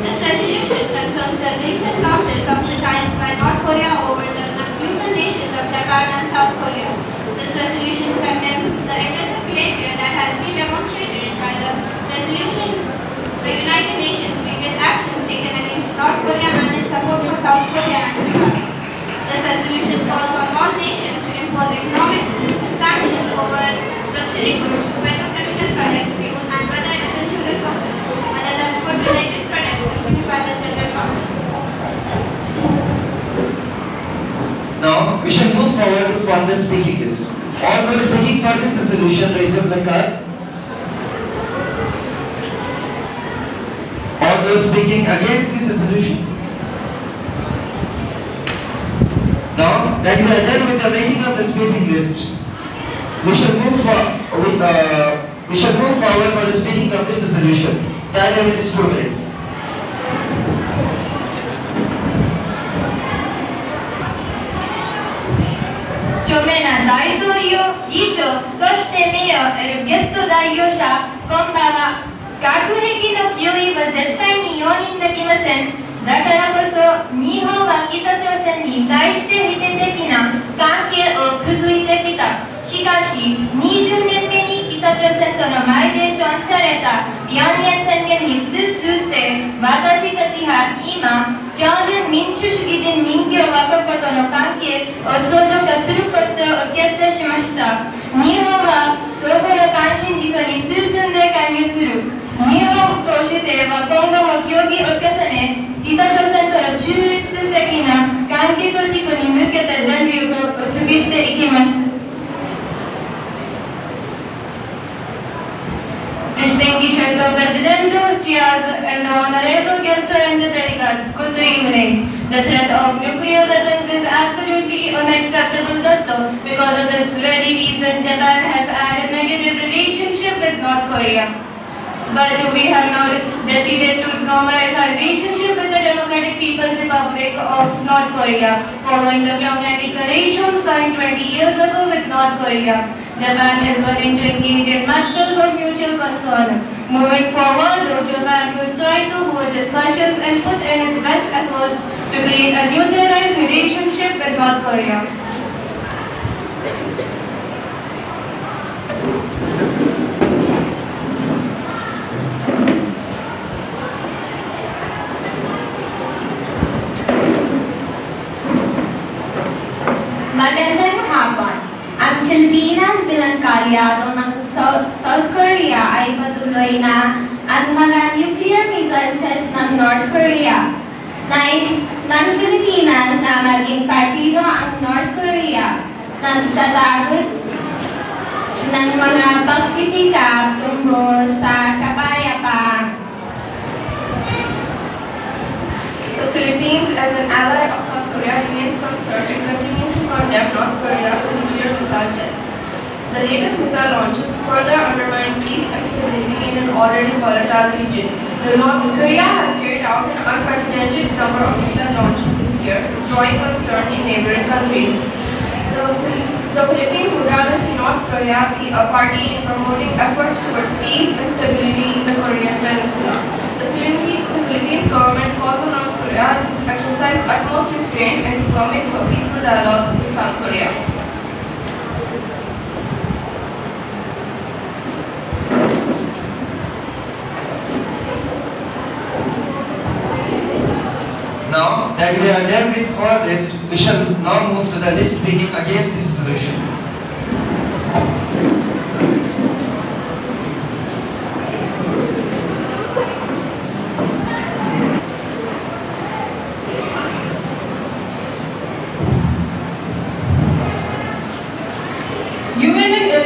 This resolution concerns the recent launches of missiles by North Korea over the neutral nations of Japan and South Korea. This resolution condemns the aggressive behavior that has been demonstrated by the United Nations against actions taken against North Korea and in support of South Korea and Japan. This resolution calls on all nations to impose economic sanctions over luxury goods, petrochemical products, fuel and other essential resources other than food-related products consumed by the general public. Now we shall move forward to form the speaking list. All those speaking for this resolution raise up the card. All those speaking against this resolution? Now that we are done with the making of the speaking list, we shall move forward for the speaking of this resolution. Time limit is 2 minutes. Ciomena Daitorio, Gicho, Soste Meo, Gesto Dariosha, Kombava, Kakuheki no Kyoi was Zettai ni Yonin Dakimasen, だからこそ日本は北朝鮮に対して否定的な関係を築いてきた。しかし、20年目に北朝鮮との前で調査された4年宣言に通じて、私たちは今、朝鮮民主主義人民共和国との関係を相乗化することを決定しました。日本はそこの関心事項に進んで加入する。日本としては今後も協議を重ね、北朝鮮との中立的な関係構築に向けて全力を尽くしていきます。Distinguished President, Chairs and honorable guests and delegates, good evening. The threat of nuclear weapons is absolutely unacceptable, Doctor. Because of this very reason, Japan has had a negative relationship with North Korea. But we have now decided to normalize our relationship with the Democratic People's Republic of North Korea, following the Pyongyang Declaration signed 20 years ago with North Korea. Japan is willing to engage in matters of mutual concern. Moving forward, though, Japan will try to hold discussions and put in its best efforts to create a neutralized relationship with North Korea. Magandang hapon. Ang Pilipinas bilang kaaliado ng South Korea ay patuloy na at mga nuclear missile test ng North Korea. Nais ng Pilipinas na maging partido ang North Korea nang satagot ng mga pagsisikap tungo sa kapayapaan. The Philippines, as an ally of South Korea, remains concerned and continues to condemn North Korea for nuclear missile tests. The latest missile launches further undermine peace and stability in an already volatile region. North Korea has carried out an unprecedented number of missile launches this year, drawing concern in neighboring countries. The Philippines would rather see North Korea be a party in promoting efforts towards peace and stability in the Korean Peninsula. The Philippines government calls on North Korea to exercise utmost restraint and to commit to a peaceful dialogue with South Korea. Now that we are done with for this, we shall now move to the list speaking against this resolution.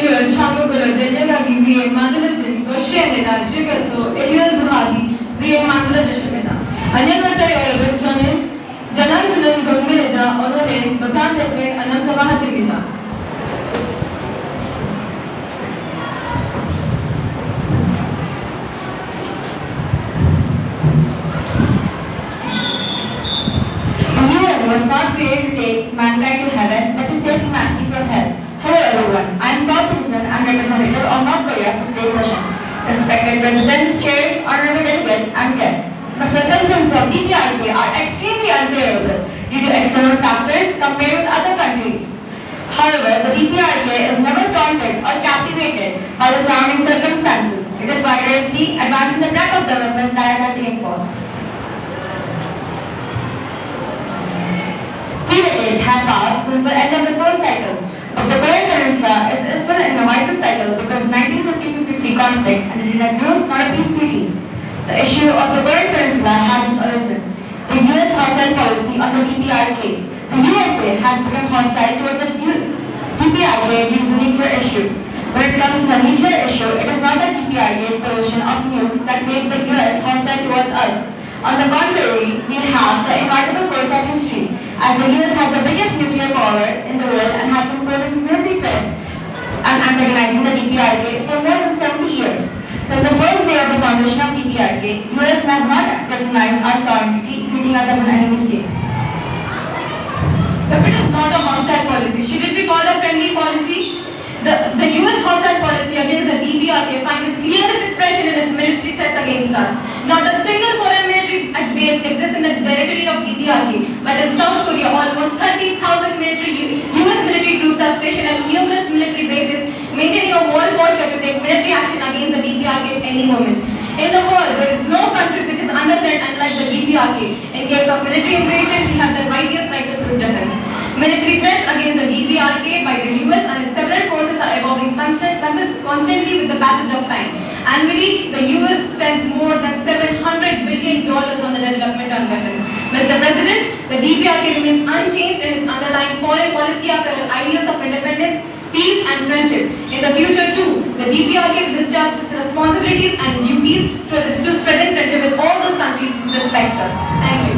Eliel Chamberlain, Delegagi, B.A. Mandalajin, Russian Neda, Jigaso, Eliel Buhari, B.A. Mandalajishmeta. Anyamata Yorubin Janan Chilan Gurmileja, Onore, Bakan Tepe, Anam Sabahatimita. Was not created to take mankind to heaven, but to save humanity from hell. Hello everyone, I am proud citizen and representative of North Korea for today's session. Respected President, chairs, honorable delegates, and guests. The circumstances of DPRK are extremely unfavorable due to external factors compared with other countries. However, the DPRK is never taunted or captivated by the surrounding circumstances. It is vigorously advancing the track of development that it has aimed for. 3 decades have passed since the end of the cold cycle, but the Korean Peninsula is still in the crisis cycle because 1950-53 conflict and it had not a peace treaty. The issue of the Korean Peninsula has its origin. The U.S. hostile policy on the DPRK. The USA has become hostile towards the DPRK due to the nuclear issue. When it comes to the nuclear issue, it is not the DPRK's pollution of nukes that makes the U.S. hostile towards us. On the contrary, we have the inevitable course of history, as the US has the biggest nuclear power in the world and has been posing military threats and antagonizing the DPRK for more than 70 years. From the first day of the foundation of DPRK, US has not recognized our sovereignty, treating us as an enemy state. If it is not a hostile policy, should it be called a friendly policy? The US hostile policy against the DPRK finds its clearest expression in its military threats against us. Not a single foreign military base exists in the territory of DPRK, but in South Korea, almost 30,000 US military troops are stationed at numerous military bases, maintaining a wall posture to take military action against the DPRK at any moment. In the world, there is no country which is under threat unlike the DPRK. In case of military invasion, we have the righteous right to self-defense. Military threats against the DPRK by the US and its several forces are evolving constantly with the passage of time. Annually, the US spends more than $700 billion on the development of weapons. Mr. President, the DPRK remains unchanged in its underlying foreign policy after the ideals of independence, peace and friendship. In the future too, the DPRK will discharge its responsibilities and duties to strengthen friendship with all those countries which respects us. Thank you.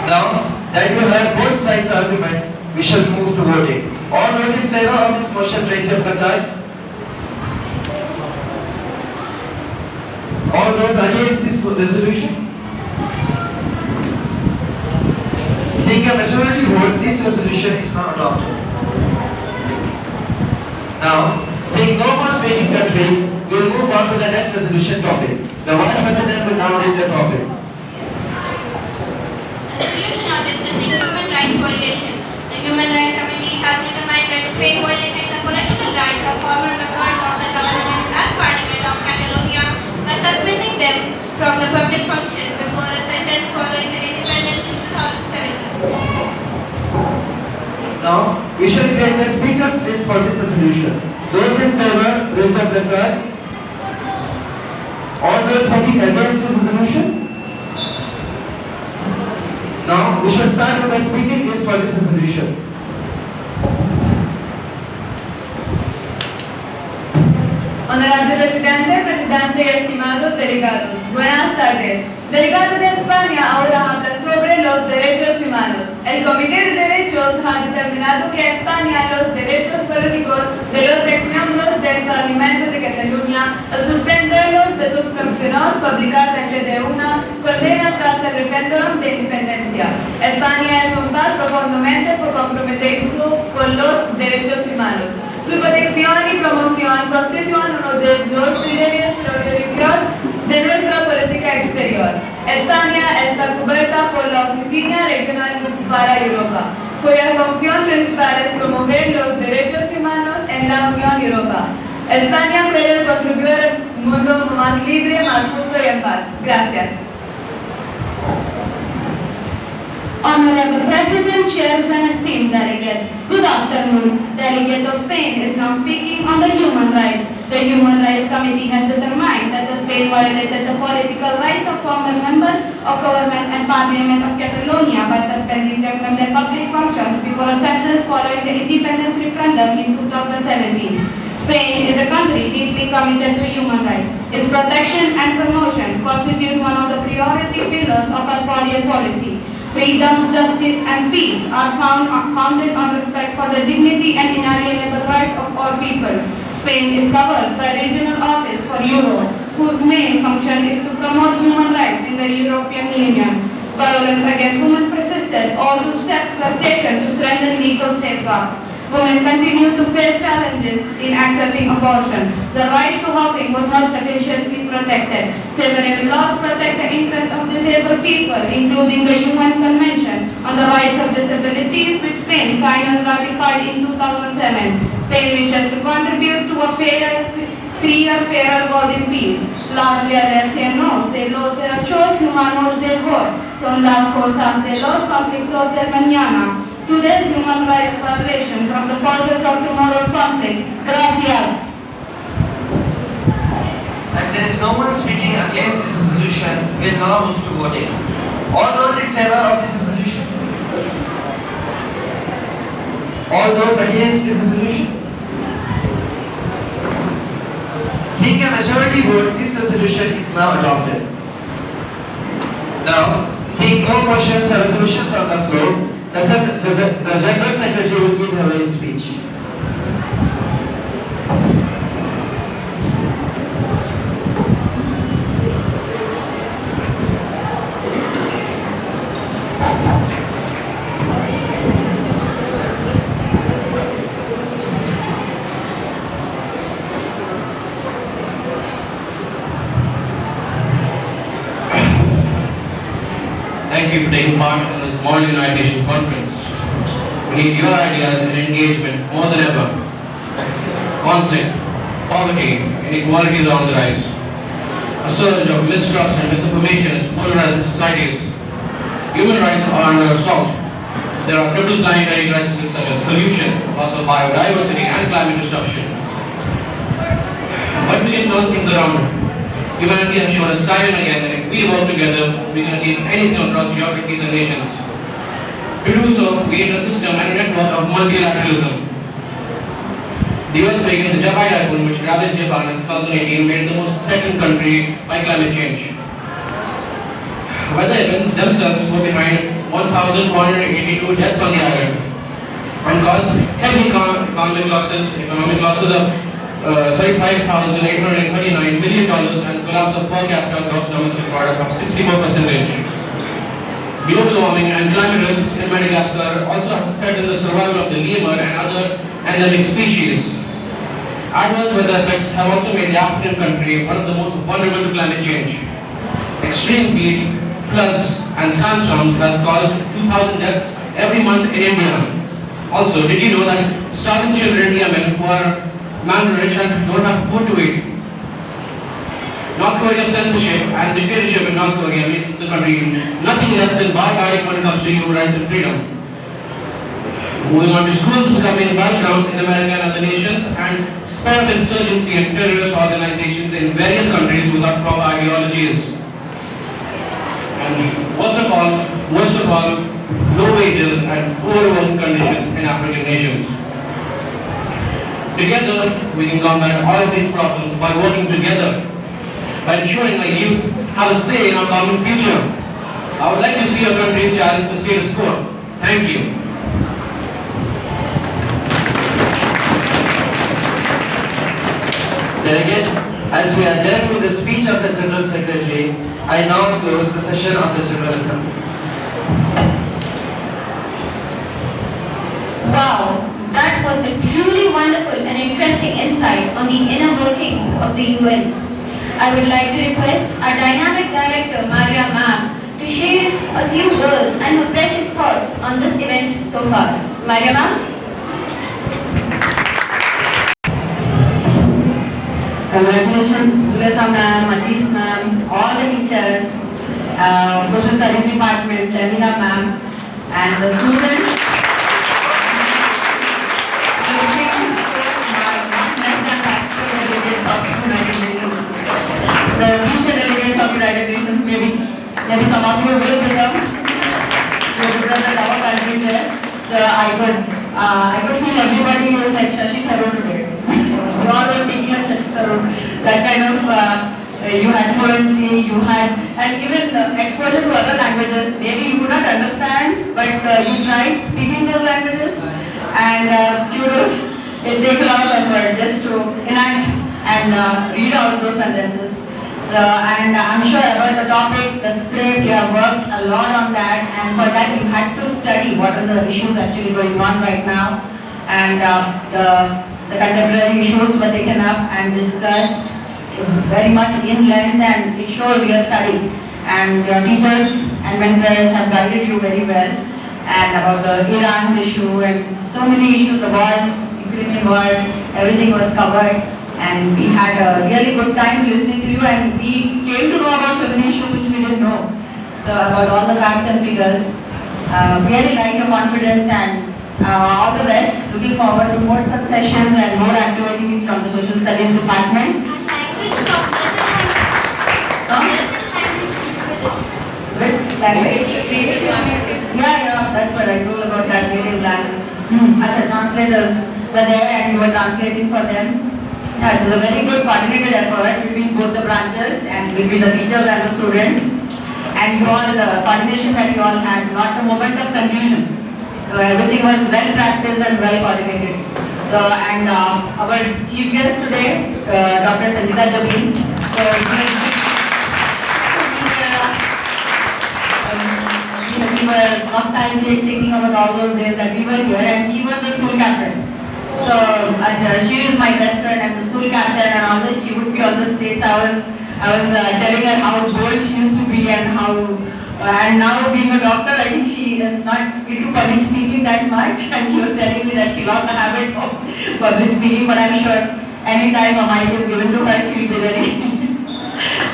Now That you heard both sides' arguments, we shall move to voting. All those in favor of this motion, raise your cards. All those against this resolution? Seeing a majority vote, this resolution is now adopted. Now, seeing no more speaking countries, we will move on to the next resolution topic. The Vice President will now read the topic. Resolution on discussing human rights violation. The Human Rights Committee has determined that Spain violated the political rights of former members of the government and Parliament of Catalonia by suspending them from the public function before a sentence following the independence in 2017. Now, we shall get the speakers list for this resolution. Those in favor, raise up the card. All those voting against this resolution? Now, we shall start with the speaking list for this resolution. Honorable Presidente y estimados delegados, buenas tardes. Delegado de España ahora habla sobre los derechos humanos. El Comité de Derechos ha determinado que España los derechos políticos de los exmiembros del Parlamento de Cataluña al suspenderlos de sus funciones públicas de una condena tras el referéndum de independencia. España es un país profundamente comprometido con los derechos humanos. Su protección y promoción constituyen uno de los pilares prioritarios de nuestra política exterior. España está cubierta por la Oficina Regional para Europa, cuya función principal es promover los derechos humanos en la Unión Europea. España puede contribuir a un mundo más libre, más justo y en paz. Gracias. Honorable President, chairs and esteemed delegates, good afternoon. Delegate of Spain is now speaking on the human rights. The Human Rights Committee has determined that the Spain violated the political rights of former members of government and Parliament of Catalonia by suspending them from their public functions before a sentence following the independence referendum in 2017. Spain is a country deeply committed to human rights. Its protection and promotion constitute one of the priority pillars of our foreign policy. Freedom, justice and peace are founded on respect for the dignity and inalienable rights of all people. Spain is covered by Regional Office for Europe, whose main function is to promote human rights in the European Union. Violence against women persisted, although steps were taken to strengthen legal safeguards. Women continue to face challenges in accessing abortion. The right to housing was not sufficiently protected. Several laws protect the interests of disabled people, including the UN Convention on the Rights of Disabilities, which Spain signed and ratified in 2007. Spain wishes to contribute to a freer, fairer world in peace. Las reales de los derechos humanos del hoy son las cosas de los conflictos del mañana. Today's human rights violations are the causes of tomorrow's conflicts. Gracias. As there is no one speaking against this resolution, we will now move to voting. All those in favor of this resolution? All those against this resolution? Seeing a majority vote, this resolution is now adopted. Now, seeing no motions or resolutions on the floor, the General Secretary will give her a speech. Thank you for taking part in this Model United Nations conference. We need your ideas and engagement more than ever. Conflict, poverty, inequalities are on the rise. A surge of mistrust and misinformation is polarizing societies. Human rights are under assault. There are triple planetary crises such as pollution, loss of biodiversity, and climate disruption. But we can turn things around. Humanity has shown us time and again that if we work together, we can achieve anything across geographies and nations. To do so, we need a system and a network of multilateralism. The earthquake in the Japan typhoon, which ravaged Japan in 2018, made it the most threatened country by climate change. Weather events themselves were behind 1,482 deaths on the island and caused heavy economic losses of $35,839 million and collapse of per capita gross domestic product of 64%. Global warming and climate risks in Madagascar also have threatened the survival of the lemur and other endemic species. Adverse weather effects have also made the African country one of the most vulnerable to climate change. Extreme heat, floods and sandstorms has caused 2,000 deaths every month in India. Also, did you know that starving children in Yemen who are malnourished and don't have food to eat? North Korea's censorship and dictatorship in North Korea makes the country nothing less than barbaric when it comes to human rights and freedom. Moving on to schools becoming battlegrounds in America and other nations and spread of insurgency and terrorist organizations in various countries without proper ideologies. And worst of all, low wages and poor working conditions in African nations. Together, we can combat all of these problems by working together, by ensuring our youth have a say in our common future. I would like to see our country challenge the status quo. Thank you. Delegates, as we are done with the speech of the General Secretary, I now close the session of the General Assembly. Wow, that was a truly wonderful and interesting insight on the inner workings of the UN. I would like to request our dynamic director, Maria Ma'am, to share a few words and her precious thoughts on this event so far. Maria Ma'am? Congratulations, Zuleta ma'am, Madina ma'am, all the teachers, Social Studies Department, Lamina ma'am, and the students. The future delegates of United Nations, maybe some of you will become represent our country there. So I could feel everybody is like Shashi Tharoor today. You all were speaking like Shashi Tharoor. That kind of you had fluency, you had, and even exposure to other languages. Maybe you could not understand, but you tried speaking those languages. And kudos. It takes a lot of effort just to enact and read out those sentences. And I'm sure about the topics, the script, you have worked a lot on that, and for that you had to study what are the issues actually going on right now, and the contemporary issues were taken up and discussed very much in length, and it shows your study. And your teachers and mentors have guided you very well, and about the Iran's issue and so many issues, the wars, Ukrainian war, everything was covered. And we had a really good time listening to you, and we came to know about so many issues which we didn't know. So about all the facts and figures. Really like your confidence, and all the best. Looking forward to more such sessions and more activities from the Social Studies Department. Which language? Yeah, that's what I told about that native language. Actually, translators were there and you were translating for them. Yeah, it was a very good coordinated effort between both the branches and between the teachers and the students. And you all, the coordination that you all had, not a moment of confusion. So everything was well practiced and well coordinated. And our chief guest today, Dr. Sanjita Jabin. So we were nostalgic thinking about all those days that we were here, and she was the school captain. So, and she is my best friend and the school captain, and always she would be on the stage. I was telling her how bold she used to be and how, and now being a doctor, I think she is not into public speaking that much, and she was telling me that she lost the habit of public speaking, but I'm sure anytime a mic is given to her, she will be ready.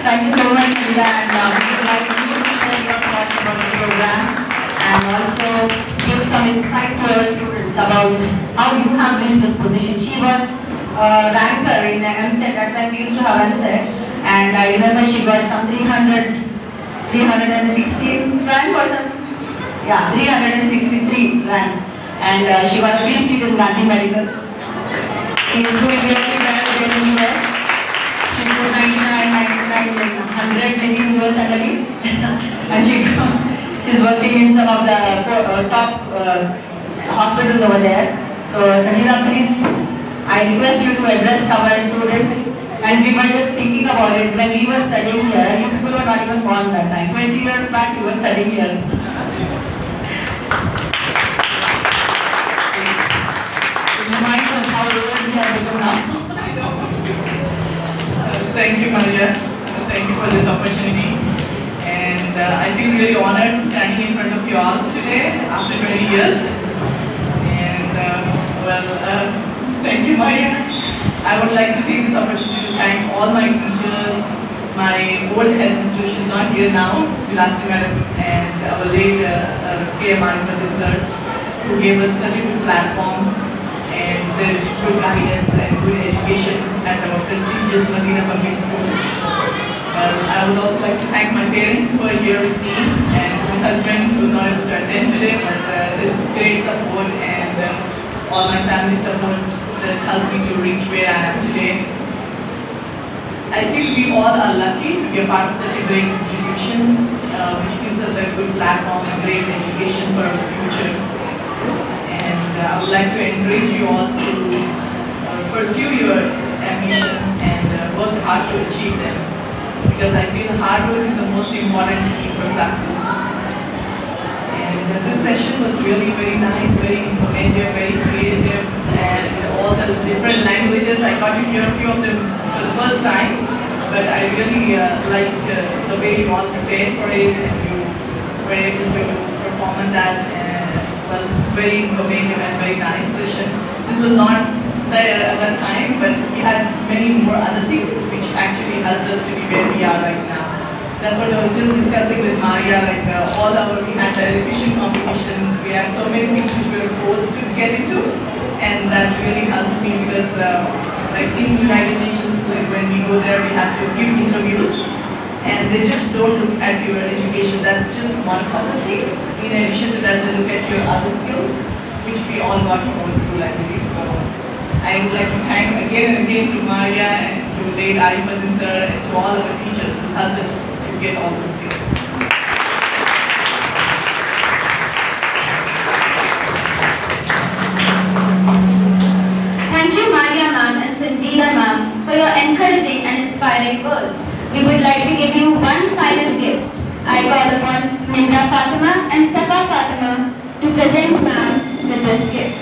Thank you so much, Madina, and we would like you to share your thoughts about the program and also give some insight to our students about how you have reached this position. She was a ranker in the MSET. That time we used to have MSET, and I remember she got some 316 rank or something. Yeah, 363 rank, and she got a free seat in Gandhi Medical. She is doing really well in the US. She scored 99, 99, 100 in US actually, and She's working in some of the top hospitals over there. So Sanjina, please, I request you to address our students. And we were just thinking about it when we were studying here. You people were not even born that time. 20 years back, we were studying here. It reminds us how old we have become now. Thank you, Maria. Thank you for this opportunity. And I feel really honored standing in front of you all today after 20 years. And thank you, Maria. I would like to take this opportunity to thank all my teachers, my old health institution, not here now, Vilasni Madam, and our late PM Madam sir, who gave us such a good platform and their good guidance and good education at our prestigious Madina Public School. I would also like to thank my parents who are here with me and my husband who is not able to attend today, but this great support and all my family support that helped me to reach where I am today. I feel we all are lucky to be a part of such a great institution, which gives us a good platform and great education for our future. And I would like to encourage you all to pursue your ambitions and work hard to achieve them. Because I feel hard work is the most important key for success. And this session was really very nice, very informative, very creative, and all the different languages. I got to hear a few of them for the first time, but I really liked the way you all prepared for it and you were able to perform on that. Well, this is very informative and very nice session. This was not there at that time, but we had many more other things which actually helped us to be where we are right now. That's what I was just discussing with Maria, like we had the elocution competitions, we had so many things which we were forced to get into, and that really helped me because like in United Nations, like when we go there, we have to give interviews, and they just don't look at your education, that's just one of the things. In addition to that, they look at your other skills, which we all got from our school, I believe. So I would like to thank again and again to Maria and to late Arifat sir and to all our teachers who helped us to get all the skills. Thank you, Maria ma'am and Sanjina ma'am, for your encouraging and inspiring words. We would like to give you one final gift. I call upon Nimra Fatima and Safa Fatima to present ma'am with this gift.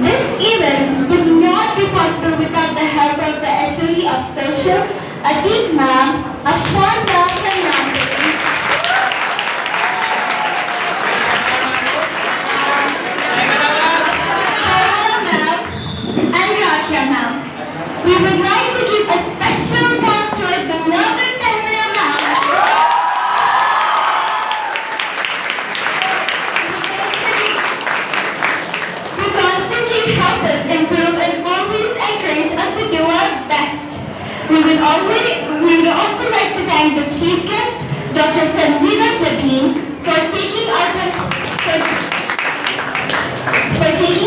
This event would not be possible without the help of the HOD of Social, Atik ma'am, Afshan ma'am from Nandini, Harala ma'am and Rakya ma'am. We would like to give a special thanks to our beloved Tanmaya ma'am, who constantly helped us improve and always encourage us to do our best. We would also like to thank the chief guest, Dr. Sanjina Jabin, for taking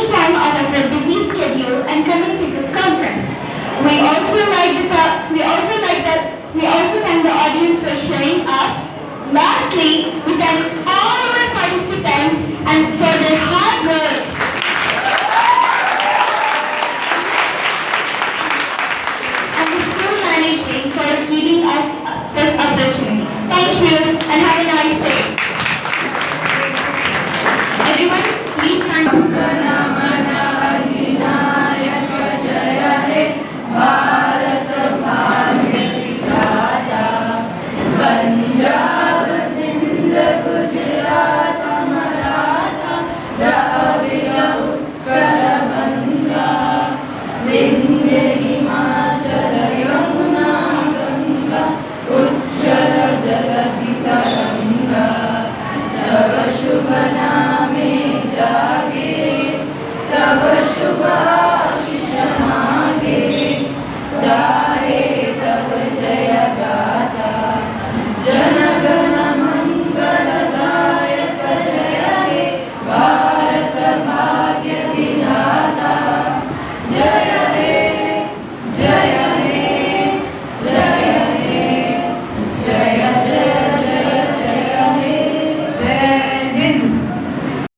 time out of her busy schedule and coming to this conference. We also thank the audience for showing up. Lastly, we thank